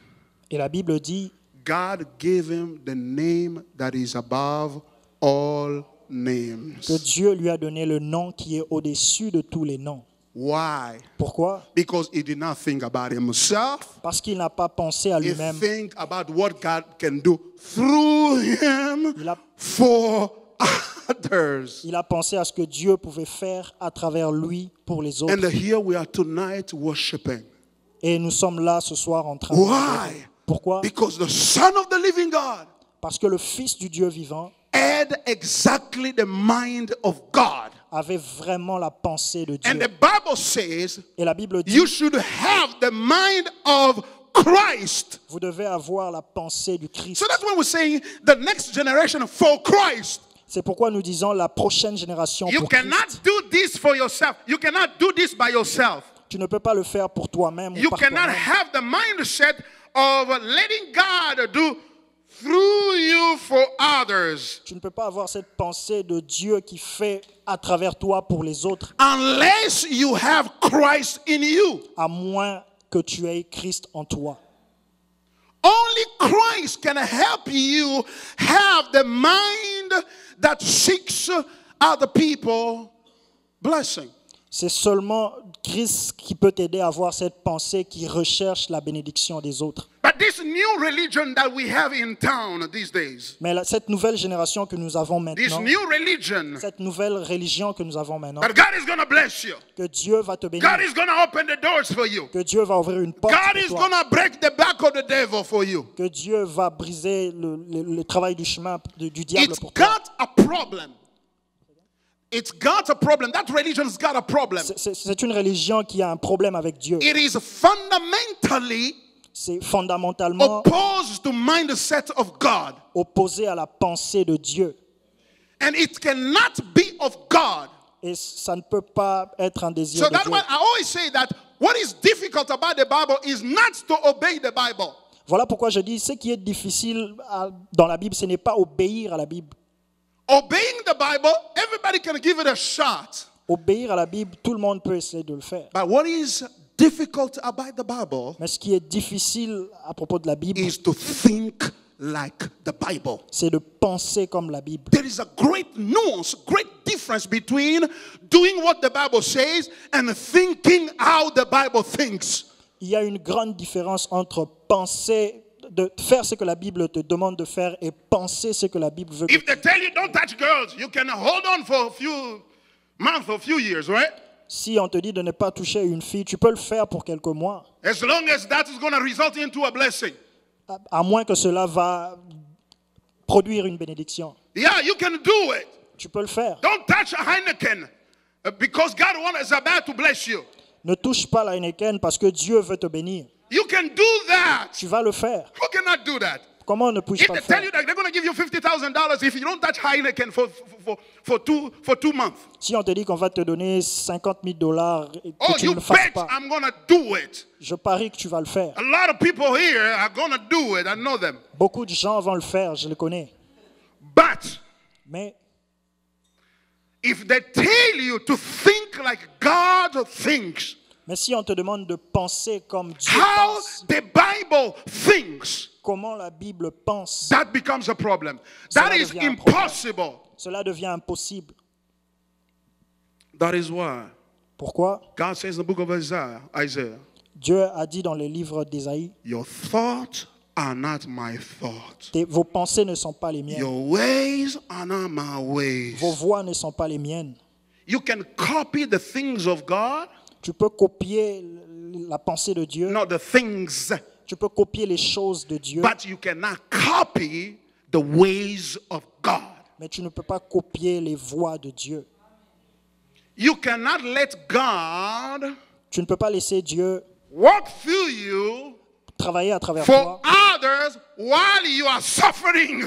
Et la Bible dit, God gave him the name that is above all names. que Dieu lui a donné le nom qui est au-dessus de tous les noms. Why? Pourquoi? Because he did not think about himself. Parce qu'il n'a pas pensé à He lui-même. think about what God can do through him Il a, for others. il a pensé à ce que Dieu pouvait faire à travers lui pour les autres. And here we are tonight worshiping. Et nous sommes là ce soir en train de Why? adorer. Pourquoi? Because the Son of the living God Parce que le Fils du Dieu vivant had exactly the mind of God. avait vraiment la pensée de Dieu. And the Bible says Et la Bible dit, you should have the mind of Christ. vous devez avoir la pensée du Christ. So that's why we're saying the next generation for Christ. C'est pourquoi nous disons la prochaine génération You pour cannot Christ. do this for yourself. You cannot do this by yourself. Tu ne peux pas le faire pour toi-même ou You par cannot toi-même. have the mindset of letting God do through you for others Tu ne peux pas avoir cette pensée de Dieu qui fait à travers toi pour les autres, unless you have Christ in you. à moins que tu aies Christ en toi. Christ can help you have the mind that seeks other people blessing. C'est seulement Christ qui peut t'aider à avoir cette pensée qui recherche la bénédiction des autres. But this new religion that we have in town these days, Mais cette nouvelle génération que nous avons this maintenant, new religion, cette nouvelle religion que nous avons maintenant, that God is going to bless you. que Dieu va te bénir, God is going to open the doors for you. que Dieu va ouvrir une porte God pour is toi, going to break the back of the devil for you. que Dieu va briser le travail du chemin du diable It's pour toi. got a problem. It's got a problem. That religion's got a problem. C'est une religion qui a un problème avec Dieu. It is fundamentally C'est fondamentalement opposed to mindset of God. opposé à la pensée de Dieu. And it cannot be of God. Et ça ne peut pas être un désir So de that's Dieu. why I always say that what is difficult about the Bible is not to obey the Bible. Voilà pourquoi je dis, ce qui est difficile dans la Bible, ce n'est pas obéir à la Bible. Obeying the Bible, everybody can give it a shot. Obéir à la Bible, tout le monde peut essayer de le faire. But what is difficult about the Bible Mais ce qui est difficile à propos de la Bible, is to think like the Bible. c'est de penser comme la Bible. There is a great nuance, great difference between doing what the Bible says and thinking how the Bible thinks. Il y a une grande différence entre penser, de faire ce que la Bible te demande de faire et penser ce que la Bible veut que If they tell you don't touch girls, you can hold on for a few months or a few years, right? Si on te dit de ne pas toucher une fille, tu peux le faire pour quelques mois, As long as that is going to result into a blessing. à moins que cela va produire une bénédiction. Yeah, you can do it. Tu peux le faire. Don't touch a Heineken because God is about to bless you. Ne touche pas la Heineken parce que Dieu veut te bénir. You can do that. Tu vas le faire. Who cannot do that? Comment ne puis-je If pas they le tell faire? you that they're going to give you $50,000 if you don't touch Heineken for 2 months. Si on te dit qu'on va te donner 50 000 $ et que Oh, tu you ne le fasses bet pas, I'm going to do it. je parie que tu vas le faire. A lot of people here are going to do it. I know them. Beaucoup de gens vont le faire, je le connais. But Mais if they tell you to think like God thinks, si on te demande de penser comme Dieu how pense, the Bible thinks, comment la Bible pense, that becomes a problem. Cela That is devient un problème. impossible. cela devient impossible. That is why Pourquoi? God says in the book of Isaiah, Dieu a dit dans le livre d'Ésaïe, your thoughts are not my thoughts. vos pensées ne sont pas les miennes, Your ways are not my ways. vos voix ne sont pas les miennes. You can copy the things of God, Tu peux copier la pensée de Dieu, not the things, tu peux copier les choses de Dieu, but you cannot copy the ways of God. mais tu ne peux pas copier les voix de Dieu. You cannot let God Tu ne peux pas laisser Dieu walk through you travailler à travers for toi. others while you are suffering.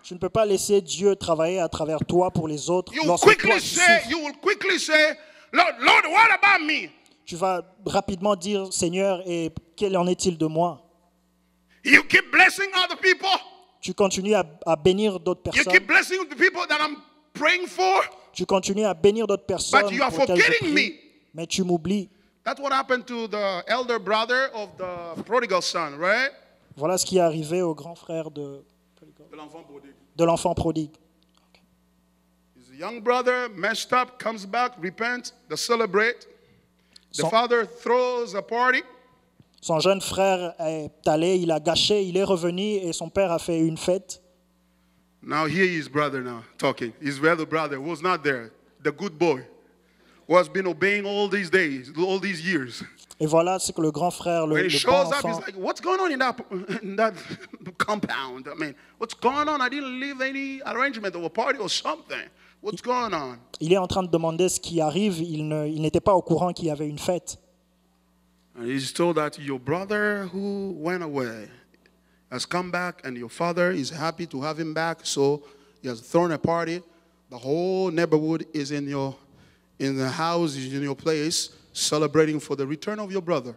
Tu ne peux pas laisser Dieu travailler à travers toi pour les autres. You Lorsque toi, tu souffres, will quickly say, Lord, what about me? tu vas rapidement dire, Seigneur, et quel en est-il de moi? You keep blessing other people. Tu continues à bénir d'autres You personnes. keep blessing the people that I'm praying for. Tu continues à bénir d'autres personnes But you are pour lesquelles je forgetting prie, me. mais tu m'oublies. That's what happened to the elder brother of the prodigal son, right? Voilà ce qui est arrivé au grand frère de l'enfant prodigue. His young brother messed up, comes back, repents, they celebrate. The Son- father throws a party. Son jeune frère est allé, il a gâché, il est revenu et son père a fait une fête. Now here his brother now talking. His other brother was not there. The good boy who has been obeying all these days, all these years. Et voilà ce que le grand frère, When he le bon shows up, enfant, he's like, what's going on in that compound? I mean, what's going on? I didn't leave any arrangement of a party or something. What's going on? il est en train de demander ce qui arrive. Il n'était pas au courant qu'il y avait une fête. And he's told that your brother who went away has come back and your father is happy to have him back. So he has thrown a party. The whole neighborhood is in the house, is in your place, celebrating for the return of your brother.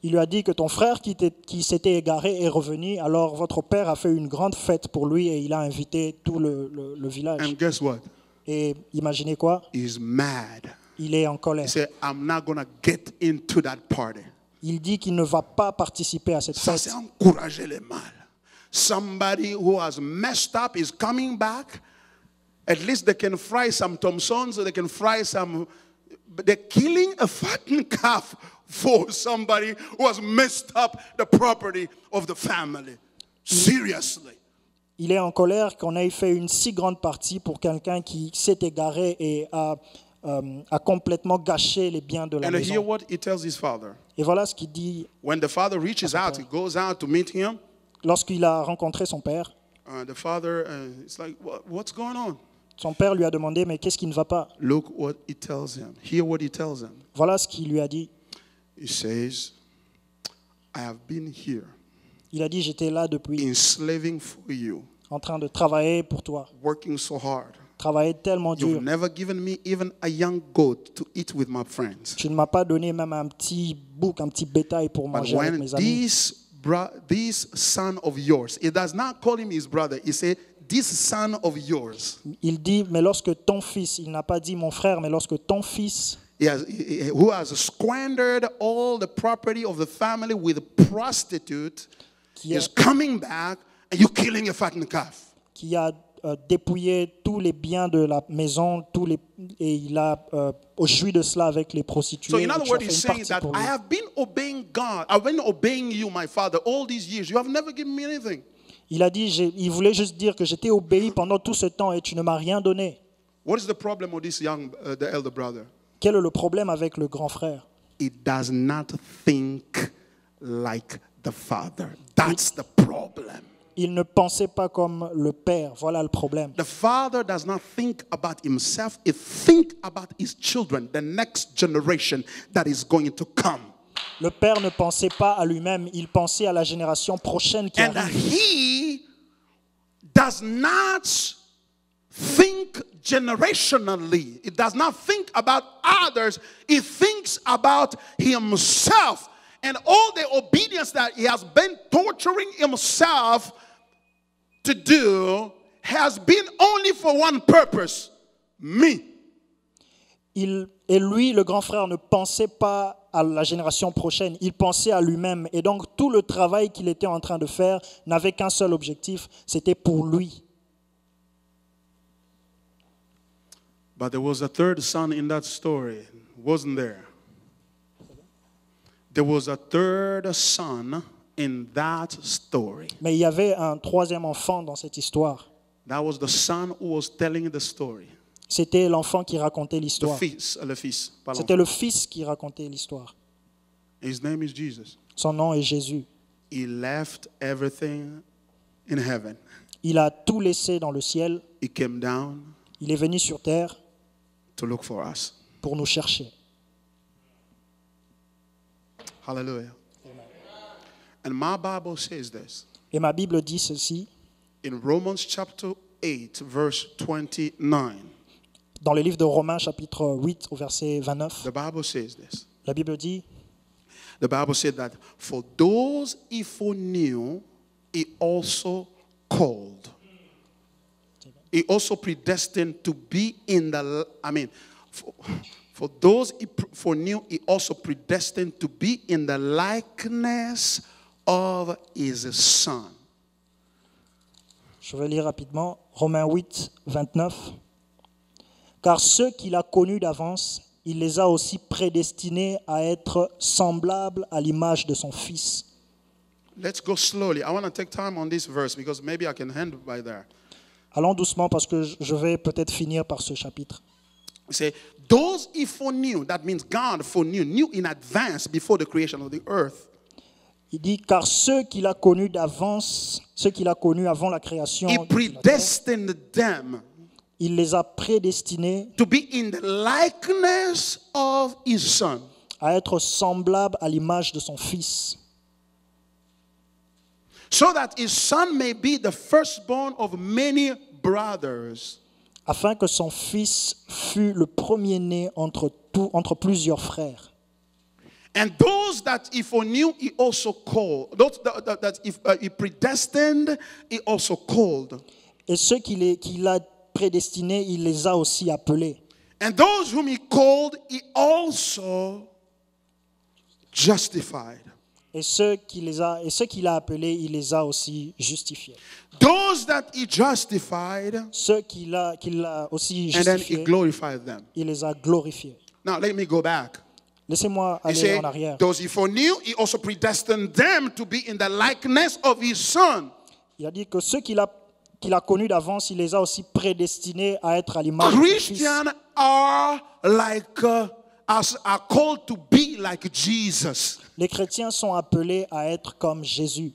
Il lui a dit que ton frère qui s'était égaré est revenu. Alors votre père a fait une grande fête pour lui et il a invité tout le village. And guess what? Et imaginez quoi? He's mad. Il est en He colère. said, I'm not going to get into that party. Il dit qu'il ne va pas participer à cette Ça, fête. c'est encourager le mal. somebody who has messed up is coming back, at least they can fry some Thompsons, or they can fry some, but they're killing a fattened calf for somebody who has messed up the property of the family. Seriously. Il est en colère qu'on ait fait une si grande partie pour quelqu'un qui s'est égaré et a complètement gâché les biens de la And hear maison. what he tells his father. Et voilà ce qu'il dit When the father reaches out, he goes out to meet him. lorsqu'il a rencontré son père. The father, it's like, what's going on? Son père lui a demandé, mais qu'est-ce qui ne va pas? Look what he tells him. Hear what he tells him. Voilà ce qu'il lui a dit. He says, I have been here Il a dit, j'étais là depuis, enslaving for you, en train de travailler pour toi. working so hard. Travailler tellement You've dur. never given me even a young goat to eat with my friends. Tu ne m'as pas donné même un petit bouc, un petit bétail pour But manger avec when mes amis. this son of yours, he does not call him his brother, he said, this son of yours, Il dit, mais lorsque ton fils, il n'a pas dit mon frère, mais lorsque ton fils, who has squandered all the property of the family with a prostitute, qui a, is coming back and you're killing a fattened calf. qui a dépouillé tous les biens de la maison, et il a joui de cela avec les prostituées. So in et other tu as words, fait he's une saying partie that pour I lui. have been obeying God. I've been obeying you, my father, all these years. You have never given me anything. Il a dit, il voulait juste dire que j'étais obéi pendant tout ce temps et tu ne m'as rien donné. What is the problem with this the elder brother? Quel est le problème avec le grand frère? He does not think like the father. That's the problem. Il ne pensait pas comme le père. Voilà le problème. The father does not think about himself. He thinks about his children, the next generation that is going to come. Le père ne pensait pas à lui-même, il pensait à la génération prochaine qui And arrive. he does not think generationally. He does not think about others. He thinks about himself. And all the obedience that he has been torturing himself to do has been only for one purpose: me. Et lui, le grand frère, ne pensait pas à la génération prochaine, il pensait à lui-même. Et donc tout le travail qu'il était en train de faire n'avait qu'un seul objectif, c'était pour lui. But there was a third son in that story, wasn't there? There was a third son in that story. Mais il y avait un troisième enfant dans cette histoire. That was the son who was telling the story. C'était l'enfant qui racontait l'histoire. Le fils. Pardon. C'était le fils qui racontait l'histoire. His name is Jesus. Son nom est Jésus. He left everything in heaven. Il a tout laissé dans le ciel. He came down Il est venu sur terre to look for us. pour nous chercher. Hallelujah. And my Bible says this. Et ma Bible dit ceci In Romans chapter 8, verse 29. dans le livre de Romains chapitre 8 au verset 29. The Bible says this. La Bible dit, The Bible said that for those he foreknew, he also called. He also predestined to be in the, for those he foreknew, he also predestined to be in the likeness of his son. je vais lire rapidement, Romains 8, 29. Car ceux qu'il a connus d'avance, il les a aussi prédestinés à être semblables à l'image de son Fils. Let's go slowly. I want to take time on this verse because maybe I can hand by there. Allons doucement parce que je vais peut-être finir par ce chapitre. We say, those he foreknew, that means God foreknew, knew in advance before the creation of the earth. Il dit, car ceux qu'il a connus d'avance, ceux qu'il a connus avant la création, He de la terre, predestined them il les a prédestinés to be in the likeness of his son. à être semblables à l'image de son Fils, So that his son may be the firstborn of many brothers. afin que son Fils fût le premier-né entre plusieurs frères. And those that he foreknew, he also called. Those that he predestined, he also called. Et ceux qu'il a prédestinés, il les a aussi appelés. And those whom he called, he also justified. Et ceux qu'il a appelés, il les a aussi justifiés. Those that he justified, Ceux qu'il a aussi and then he justifiés, glorified them. il les a glorifiés. Now let me go back. Laissez-moi He aller said, en arrière. those he foreknew, he also predestined them to be in the likeness of his son. Il a dit que ceux qu'il a connus d'avance, il les a aussi prédestinés à être à l'image de son Fils. Christians are called to be like Jesus. Les chrétiens sont appelés à être comme Jésus.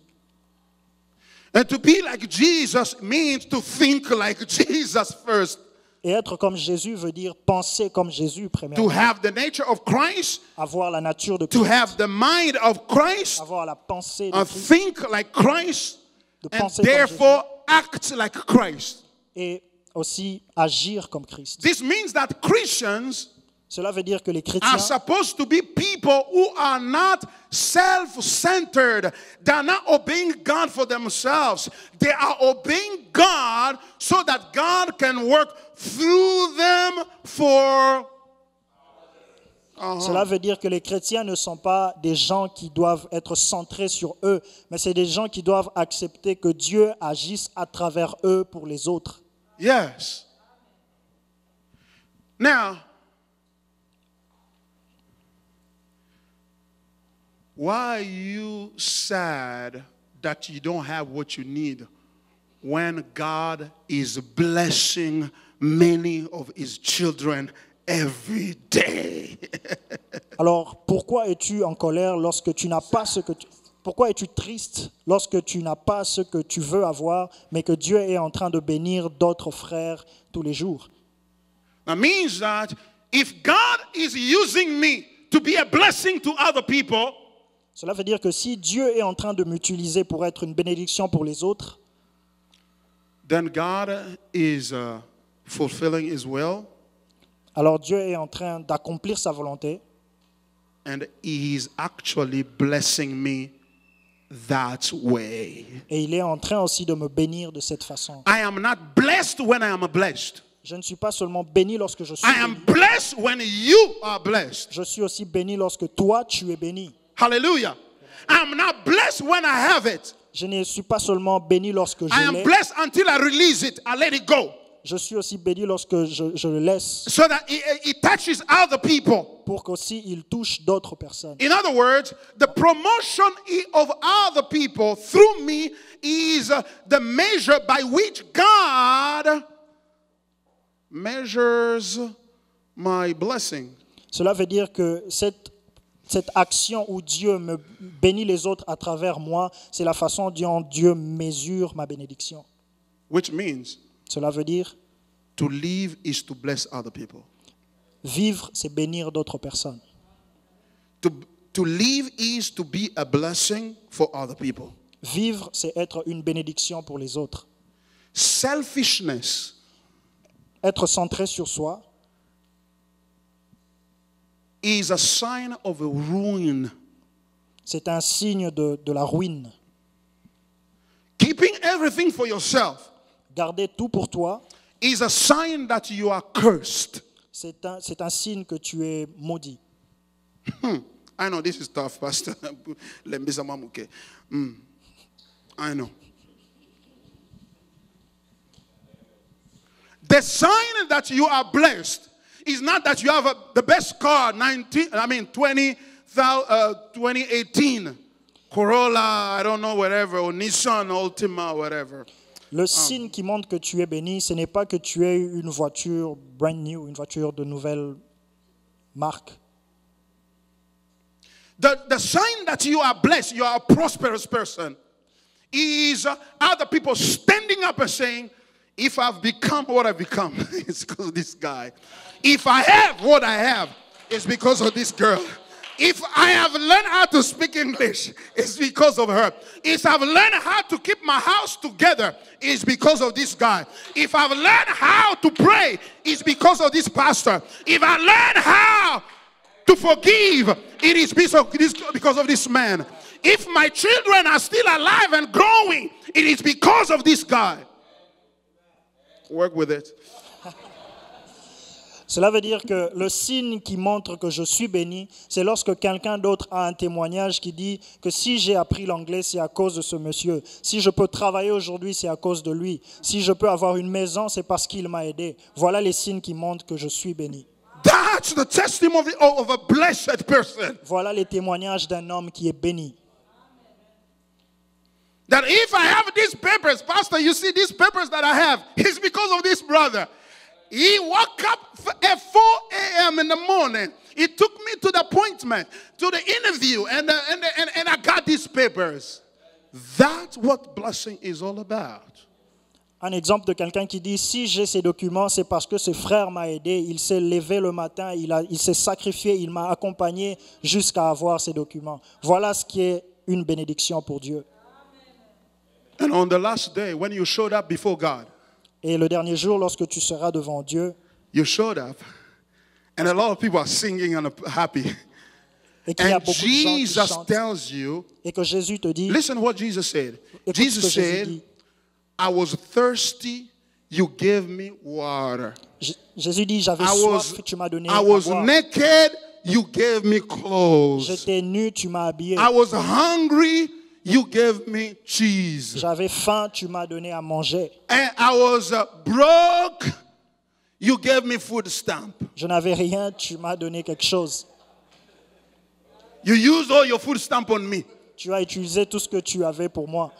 And to be like Jesus means to think like Jesus first. Et être comme Jésus veut dire penser comme Jésus, To premièrement. have the nature of Christ, Avoir la nature de to Christ. have the mind of Christ, Avoir la pensée de and Christ. think like Christ, De and penser comme therefore act like Christ. Et aussi agir comme Christ. This means that Christians Cela veut dire que les chrétiens are supposed to be people who are not self-centered. They're not obeying God for themselves. They are obeying God so that God can work through them for... Cela veut dire que les chrétiens ne sont pas des gens qui doivent être centrés sur eux, mais c'est des gens qui doivent accepter que Dieu agisse à travers eux pour les autres. Yes. Now, why are you sad that you don't have what you need when God is blessing many of his children every day? Alors, pourquoi es-tu en colère lorsque tu n'as pas ce que tu... Pourquoi es-tu triste lorsque tu n'as pas ce que tu veux avoir, mais que Dieu est en train de bénir d'autres frères tous les jours? That means that if God is using me to be a blessing to other people, Cela veut dire que si Dieu est en train de m'utiliser pour être une bénédiction pour les autres, then God is fulfilling his will, alors Dieu est en train d'accomplir sa volonté and he is actually blessing me that way. et il est en train aussi de me bénir de cette façon. I am not blessed when I am blessed. Je ne suis pas seulement béni lorsque je suis I am béni, blessed when you are blessed. je suis aussi béni lorsque toi tu es béni. Hallelujah. I am not blessed when I have it. Je ne suis pas seulement béni lorsque I je am l'ai, blessed until I release it. I let it go. je suis aussi béni lorsque je le laisse So that it touches other people. pour qu'aussi il touche d'autres personnes. In other words, the promotion of other people through me is the measure by which God measures my blessing. Cela veut dire que cette action où Dieu me bénit les autres à travers moi, c'est la façon dont Dieu mesure ma bénédiction. Which means Cela veut dire to live is to bless other people. vivre, c'est bénir d'autres personnes. To live is to be a blessing for other people. Vivre, c'est être une bénédiction pour les autres. Selfishness Être centré sur soi is a sign of a ruin. c'est un signe de la ruine. Keeping everything for yourself Garder tout pour toi, is a sign that you are cursed. c'est un signe que tu es maudit. I know this is tough, Pastor. I know. The sign that you are blessed is not that you have the best car, 2018, Corolla, I don't know, whatever, or Nissan Altima, whatever. Le signe qui montre que tu es béni, ce n'est pas que tu aies une voiture brand new, une voiture de nouvelle marque. The sign that you are blessed, you are a prosperous person, is other people standing up and saying, if I've become what I've become, it's because of this guy. If I have what I have, it's because of this girl. If I have learned how to speak English, it's because of her. If I've learned how to keep my house together, it's because of this guy. If I've learned how to pray, it's because of this pastor. If I learned how to forgive, it is because of this man. If my children are still alive and growing, it is because of this guy. Work with it. Cela veut dire que le signe qui montre que je suis béni, c'est lorsque quelqu'un d'autre a un témoignage qui dit que si j'ai appris l'anglais, c'est à cause de ce monsieur. Si je peux travailler aujourd'hui, c'est à cause de lui. Si je peux avoir une maison, c'est parce qu'il m'a aidé. Voilà les signes qui montrent que je suis béni. That's the testimony of a blessed person. Voilà les témoignages d'un homme qui est béni. That if I have these papers, Pastor, you see these papers that I have, it's because of this brother. He woke up at 4 a.m. in the morning. He took me to the appointment, to the interview, and I got these papers. That's what blessing is all about. Un exemple de quelqu'un qui dit, si j'ai ces documents, c'est parce que ce frère m'a aidé, il s'est levé le matin, il s'est sacrifié, il m'a accompagné jusqu'à avoir ces documents. Voilà ce qui est une bénédiction pour Dieu. And on the last day, when you showed up before God, Et le dernier jour, lorsque tu seras devant Dieu, you showed up, and a lot of people are singing and happy. et qu'il y a And beaucoup de gens qui Jesus chantent, tells you, et que Jésus te dit, listen what Jesus said. écoute ce que Jesus Jésus said, dit. I was thirsty, you gave me water. Jésus dit, j'avais I soif, was, tu m'as donné I à was boire. naked, you gave me clothes. J'étais nu, tu m'as habillé. I was hungry, you gave me cheese. J'avais faim, tu m'as donné à manger. And I was broke, you gave me food stamp. Je n'avais rien, tu m'as donné quelque chose. You used all your food stamp on me. Tu as utilisé tout ce que tu avais pour moi.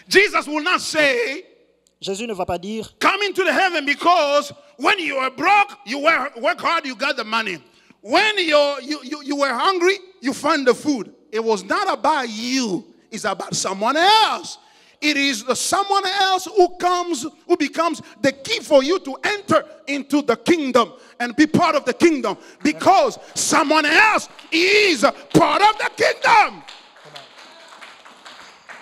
Jesus will not say, Jésus ne va pas dire, come into the heaven because when you were broke, you work hard, you got the money. When you were hungry, you find the food. It was not about you. It's about someone else. It is the someone else who becomes the key for you to enter into the kingdom and be part of the kingdom, because someone else is part of the kingdom.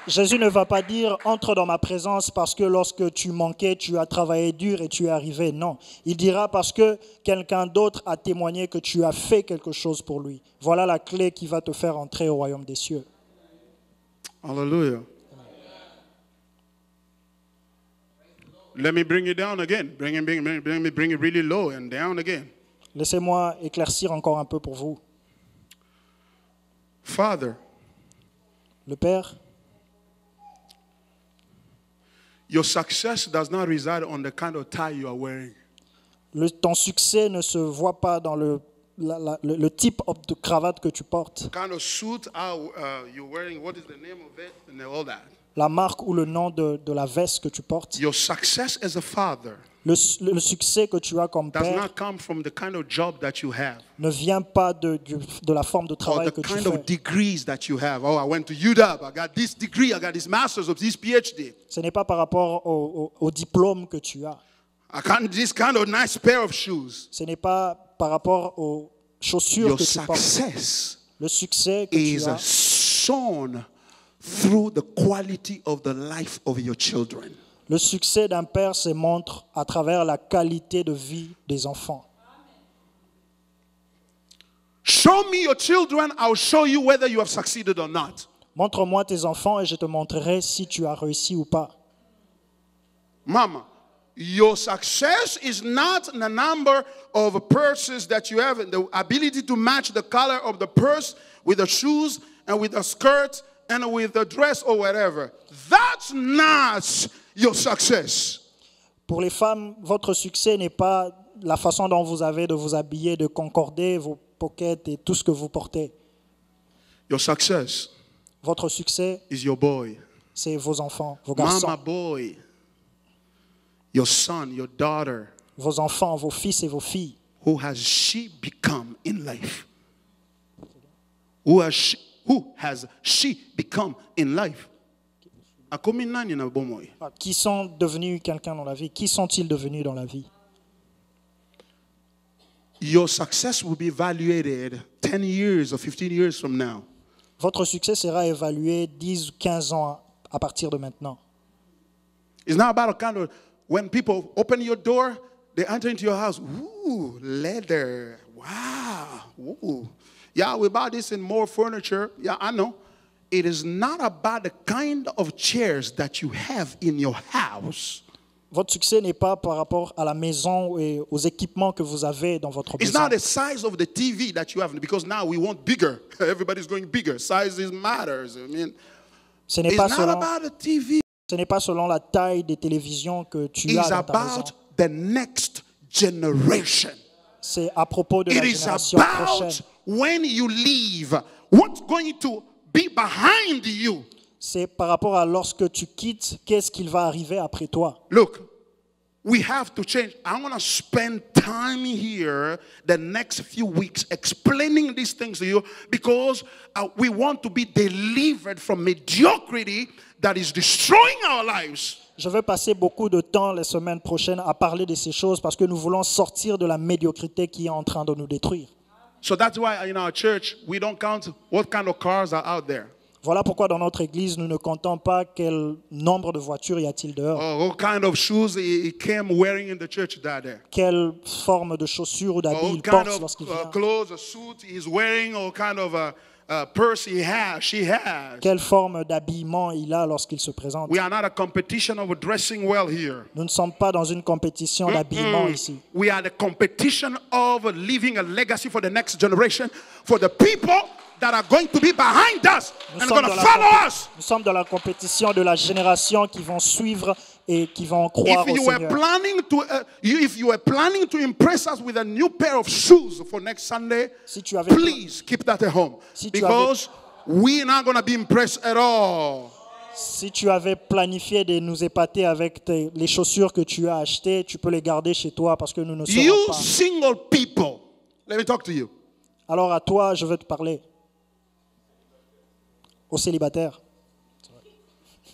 Jésus ne va pas dire, entre dans ma présence parce que lorsque tu manquais, tu as travaillé dur et tu es arrivé. Non, il dira parce que quelqu'un d'autre a témoigné que tu as fait quelque chose pour lui. Voilà la clé qui va te faire entrer au royaume des cieux. Hallelujah. Let me bring it down again. Bring it really low and down again. Laissez-moi éclaircir encore un peu pour vous. Father, Le Père, your success does not reside on the kind of tie you are wearing. ton succès ne se voit pas dans le type de cravate que tu portes, The kind of suit you're wearing, what is the name of it, and all that. la marque ou le nom de la veste que tu portes. Your success as a father Le succès que tu as comme does père not come from the kind of job that you have ne vient pas de la forme de or travail the que tu kind of fais. degrees that you have. Oh, I went to UW, I got this degree, I got this master's of this PhD. Ce n'est pas par rapport au diplôme que tu as. I got this kind of nice pair of shoes. Ce n'est pas par rapport aux chaussures Your que tu portes. success Le succès que tu is as, shown through the quality of the life of your children. le succès d'un père se montre à travers la qualité de vie des enfants. Show me your children, I'll show you whether you have succeeded or not. Montre-moi tes enfants et je te montrerai si tu as réussi ou pas. Mama, your success is not the number of purses that you have and the ability to match the color of the purse with the shoes and with the skirt and with the dress or whatever. That's not your success. Pour les femmes, votre succès n'est pas la façon dont vous avez de vous habiller, de concorder vos pockets et tout ce que vous portez. Your success Votre succès, is your boy. c'est vos enfants, vos Mama garçons, boy. Your son, your daughter. vos enfants, vos fils et vos filles. Who has she become in life? Who has she become in life? Qui sont devenus quelqu'un dans la vie? Qui sont-ils devenus dans la vie? Your success will be evaluated 10 years or 15 years from now. Votre succès sera évalué 10 ou 15 ans à partir de maintenant. It's not about a kind of, when people open your door, they enter into your house. Ooh, leather. Wow. Ooh. Yeah, we bought this and more furniture. Yeah, I know. It is not about the kind of chairs that you have in your house. Votre succès n'est pas par rapport à la maison et aux équipements que vous avez dans votre It's maison. not the size of the TV that you have, because now we want bigger. Everybody's going bigger. Size matters. I mean, Ce n'est it's pas not selon, about the TV. ce n'est pas selon la taille des télévisions que tu It's as dans ta maison. about the next generation. C'est à propos de It la is génération about prochaine. when you leave, what's going to be behind you. C'est par rapport à lorsque tu quittes, qu'est-ce qu'il va arriver après toi. Look, we have to change. I want to spend time here the next few weeks explaining these things to you, because we want to be delivered from mediocrity that is destroying our lives. Je vais passer beaucoup de temps les semaines prochaines à parler de ces choses parce que nous voulons sortir de la médiocrité qui est en train de nous détruire. So that's why in our church, we don't count what kind of cars are out there. Voilà pourquoi dans notre église, nous ne comptons pas quel nombre de voitures y a-t-il dehors, Or what kind of shoes he came wearing in the church that day. quelle forme de chaussures ou Or d'habits what il kind porte of lorsqu'il vient, clothes, a suit he's wearing, or kind of a purse she has. quelle forme d'habillement il a lorsqu'il se présente. We are not a competition of dressing well here. Nous ne sommes pas dans une compétition d'habillement ici. We are the competition of leaving a legacy for the next generation, for the people that are going to be behind us and going to follow us. Nous sommes dans la compétition de la génération qui vont suivre et qui vont croire If au you were Seigneur. planning to impress us with a new pair of shoes for next Sunday, Si tu avais, please keep that at home, Si tu because we're not going to be impressed at all. si tu avais planifié de nous épater avec les chaussures que tu as achetées, tu peux les garder chez toi parce que nous ne You serons pas. single people, let me talk to you. Alors à toi, je veux te parler. Aux célibataires.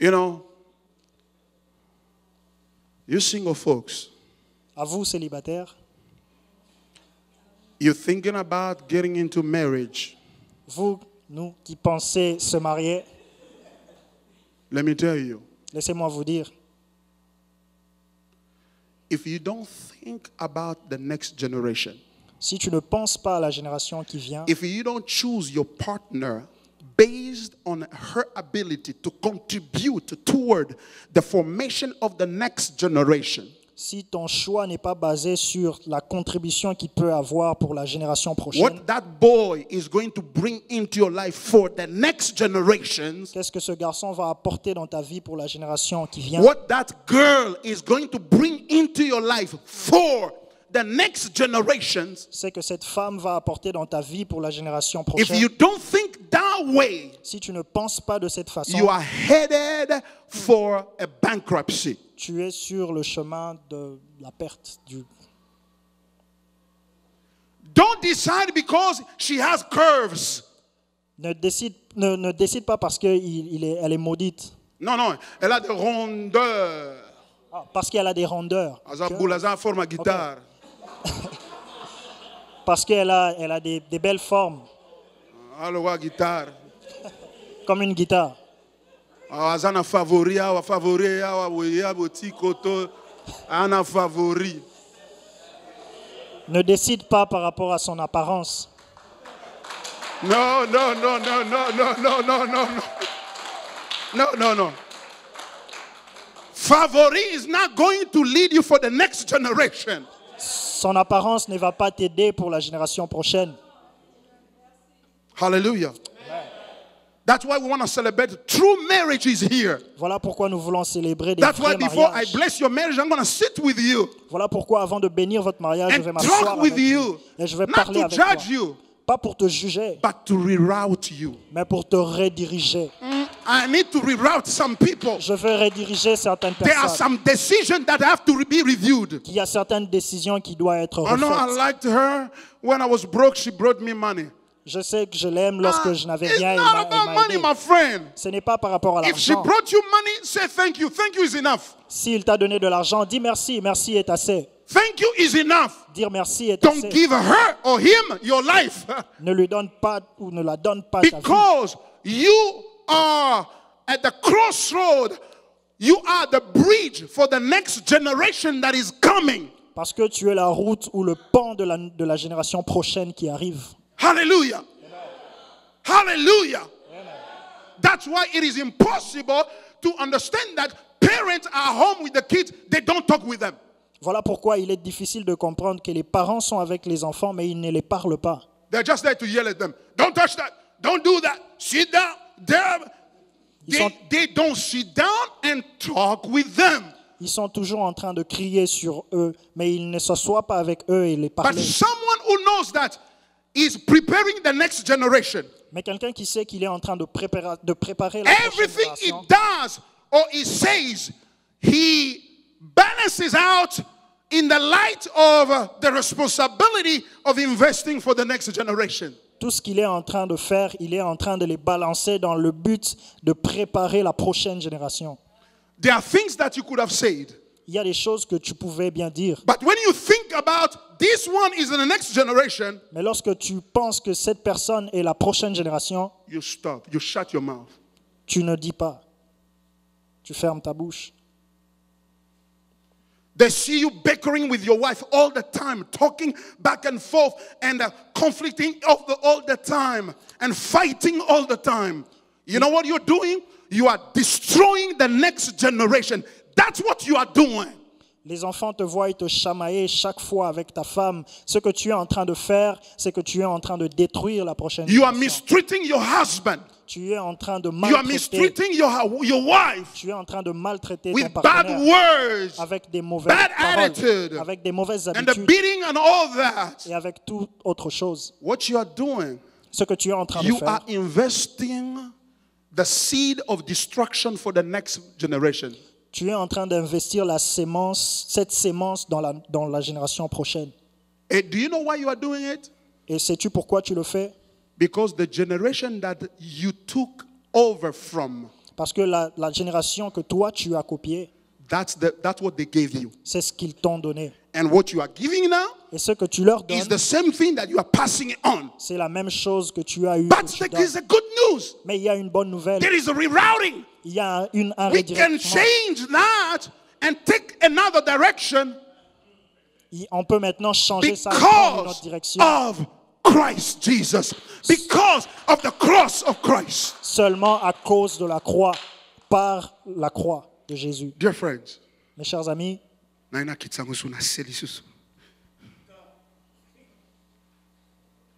You know, you single folks, À vous, célibataires. you're thinking about getting into marriage. Vous, nous qui pensez se marier, Let me tell you, laissez-moi vous dire, if you don't think about the next generation, si tu ne penses pas à la génération qui vient, if you don't choose your partner based on her ability to contribute toward the formation of the next generation, si ton choix n'est pas basé sur la contribution qu'il peut avoir pour la génération prochaine, what that boy is going to bring into your life for the next generations, qu'est-ce que ce garçon va apporter dans ta vie pour la génération qui vient? what that girl is going to bring into your life for the next generations, C'est que cette femme va apporter dans ta vie pour la génération if prochaine. you don't think that way, Si tu ne penses pas de cette façon, you are headed for a bankruptcy. tu es sur le chemin de la perte. Don't decide because she has curves. Ne décide pas parce qu'elle est maudite, Non, non, elle a des rondeurs. parce qu'elle a des rondeurs, Azaboulaza forme à guitare. parce qu'elle a des belles formes, Alors, guitare. comme une guitare. Azana favori, awa favori, awa woya boti koto, ana favori. Ne décide pas par rapport à son apparence. No, no, no, no, no, no, no, no, no, no. No, no, no. Favori is not going to lead you for the next generation. Son apparence ne va pas t'aider pour la génération prochaine. Hallelujah. That's why we want to celebrate true marriages here. Voilà pourquoi nous voulons célébrer des That's why vrais before I mariages. bless your marriage, I'm going to sit with you Voilà pourquoi avant de bénir votre mariage, je vais and m'asseoir talk avec with you. vous. Et je vais Not parler to avec toi. judge you, Pas pour te juger, but to reroute you. mais pour te rediriger. I need to reroute some people. Je veux rediriger certaines There are personnes. some decisions that have to be reviewed. Il y a certaines décisions qui doivent être Oh no, I refaites. liked her. When I was broke, she brought me money. Je sais que je l'aime lorsque je n'avais It's rien, not elle about m'a money, aidé. my friend. Ce n'est pas par rapport à If she l'argent. brought you money, say thank you. Thank you is enough. S'il t'a donné de l'argent, dis merci. Merci est assez. Thank you is enough. Dire merci est Don't assez. give her or him your life. Ne lui donne pas ou ne la donne pas ta vie. Because you are at the crossroad. You are the bridge for the next generation that is coming. Parce que tu es la route ou le pont de la génération prochaine qui arrive. Hallelujah. Hallelujah. That's why it is impossible to understand that parents are home with the kids, they don't talk with them. Voilà pourquoi il est difficile de comprendre que les parents sont avec les enfants, mais ils ne les parlent pas. They're just there to yell at them. Don't touch that. Don't do that. Sit down. They don't sit down and talk with them. Ils sont toujours en train de crier sur eux, mais ils ne s'assoient pas avec eux et les But parler. someone who knows that is preparing the next generation. Mais quelqu'un qui sait qu'il est en train de préparer la prochaine Everything he génération, does or he says, he balances out in the light of the responsibility of investing for the next generation. tout ce qu'il est en train de faire, il est en train de les balancer dans le but de préparer la prochaine génération. There are things that you could have said, Il y a des choses que tu pouvais bien dire, but when you think about this one is in the next generation, mais lorsque tu penses que cette personne est la prochaine génération, you stop, you shut your mouth. tu ne dis pas. Tu fermes ta bouche. They see you bickering with your wife all the time, talking back and forth and conflicting all the time and fighting all the time. You know what you're doing? You are destroying the next generation. That's what you are doing. Les enfants te voient te chamailler chaque fois avec ta femme. Ce que tu es en train de faire, c'est que tu es en train de détruire la prochaine You are génération. mistreating your husband. Tu es en train de You are maltraiter. mistreating your wife Tu es en train de maltraiter ton with bad partenaire words avec des mauvaises bad paroles, attitude, avec des mauvaises and the habitudes beating and all that. et avec toute autre chose. What you are doing, Ce que tu es en train de you faire, are investing the seed of destruction for the next generation. tu es en train d'investir la sémence, cette sémence dans la génération prochaine. And do you know why you are doing it? Et sais-tu pourquoi tu le fais? Because the generation that you took over from, Parce que la génération que toi tu as copiée, that's what they gave you. c'est ce qu'ils t'ont donné. And what you are giving now Et ce que tu leur is donnes, the same thing that you are passing on. c'est la même chose que tu as eu. But there is a good news. Mais il y a une bonne nouvelle. There is a rerouting. Il y a un We can redirectionnement. change that and take another direction On peut maintenant changer ça et prendre une autre because direction. of Christ Jesus. Because of the cross of Christ. Seulement à cause de la croix, par la croix de Jésus. Dear friends, Mes chers amis,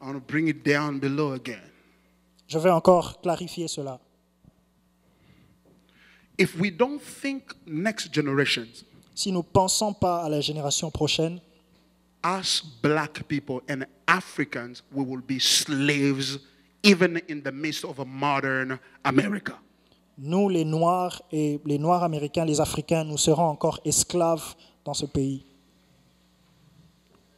I want to bring it down below again. je vais encore clarifier cela. If we don't think next generations, Si nous ne pensons pas à la génération prochaine, us black people and Africans, we will be slaves even in the midst of a modern America. nous les Noirs et les Noirs américains, les Africains, nous serons encore esclaves dans ce pays.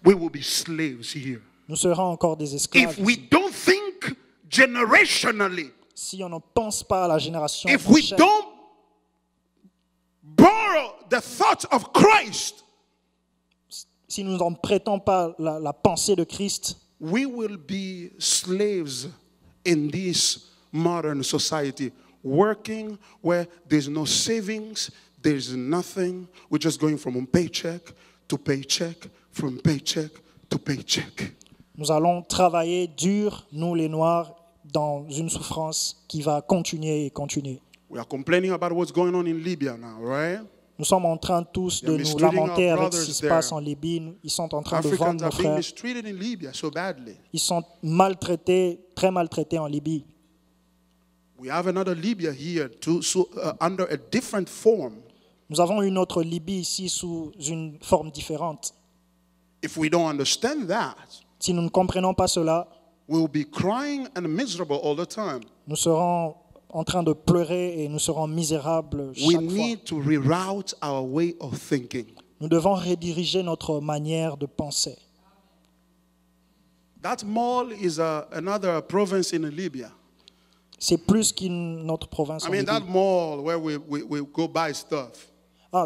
We will be slaves here. Nous serons encore des esclaves. If we don't think generationally, Si on ne pense pas à la génération if we prochaine, don't borrow the thought of Christ, si nous n'en prêtons pas la pensée de Christ, we will be slaves in this modern society, working where there's no savings, there's nothing. We're just going from paycheck to paycheck, from paycheck to paycheck. nous allons travailler dur, nous les Noirs, dans une souffrance qui va continuer et continuer. We are complaining about what's going on in Libya now, right? Nous sommes en train tous de They are nous mistreating lamenter our avec ce qui brothers se passe there. en Libye. Ils sont en train de Africans vendre nos are being frères. mistreated in Libya so badly. Ils sont maltraités, très maltraités en Libye. We have another Libya here under a different form. Nous avons une autre Libye ici sous une forme différente. If we don't understand that, Si nous ne comprenons pas cela, we'll be crying and miserable all the time. nous serons en train de pleurer et nous serons misérables We chaque fois. need to reroute our way of thinking. Nous devons rediriger notre manière de penser. That mall is another province in Libya. C'est plus qu'une autre province I en mean, that Libye. mall where we go buy stuff.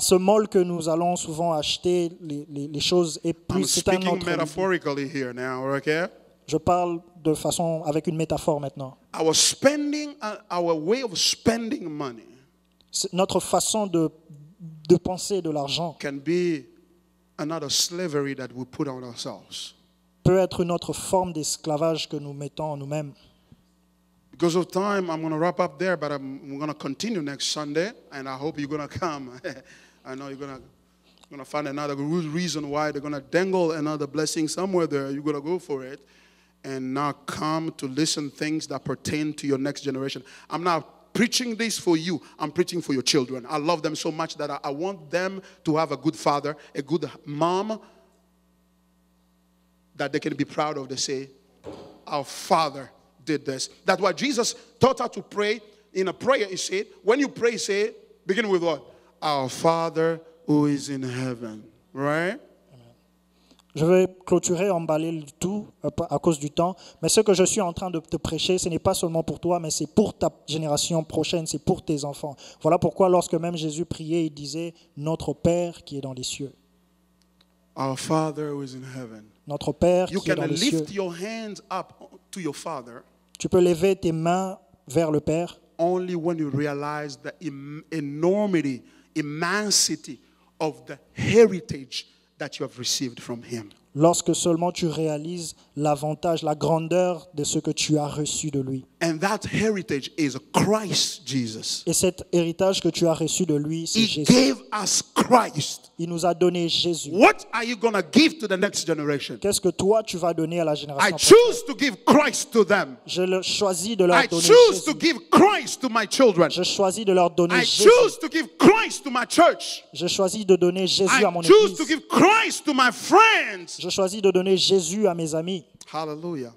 Ce mall que nous allons souvent acheter les choses est I'm plus, c'est un speaking autre Libye. metaphorically here now, okay? Je parle de façon avec une métaphore maintenant. Our spending, our way of spending money Notre façon de penser de l'argent can be another slavery that we put on ourselves. peut être une autre forme d'esclavage que nous mettons en nous-mêmes. Because of time, I'm going to wrap up there, but we're going to continue next Sunday, and I hope you're going to come. I know you're going to find another good reason why they're going to dangle another blessing somewhere there. You're going to go for it and now come to listen things that pertain to your next generation. I'm not preaching this for you. I'm preaching for your children. I love them so much that I want them to have a good father, a good mom that they can be proud of. They say, our father did this. That's why Jesus taught us to pray. In a prayer, he said, when you pray, say, begin with what? Our Father who is in heaven. Right? Je vais clôturer, emballer le tout à cause du temps. Mais ce que je suis en train de te prêcher, ce n'est pas seulement pour toi, mais c'est pour ta génération prochaine, c'est pour tes enfants. Voilà pourquoi lorsque même Jésus priait, il disait « Notre Père qui est dans les cieux ». Our Father who is in heaven. Notre Père You qui est can dans les cieux. lift your hands up to your Father Tu peux lever tes mains vers le Père only when you realize the enormity, immensity of the heritage that you have received from Him. lorsque seulement tu réalises l'avantage, la grandeur de ce que tu as reçu de lui. And that heritage is Christ Jesus. Et cet héritage que tu as reçu de lui, c'est He Jésus. gave us Christ. Il nous a donné Jésus. What are you going to give to the next generation? Qu'est-ce que toi tu vas donner à la I génération prochaine? choose to give Christ to them. Je choisis de leur I donner choose to Jésus. give Christ to my children. Je choisis de leur donner I Jésus. choose to give Christ to my church. Je choisis de donner Jésus à I mon choose to église. give Christ to my friends. Je choisis de donner Jésus à mes amis. Hallelujah.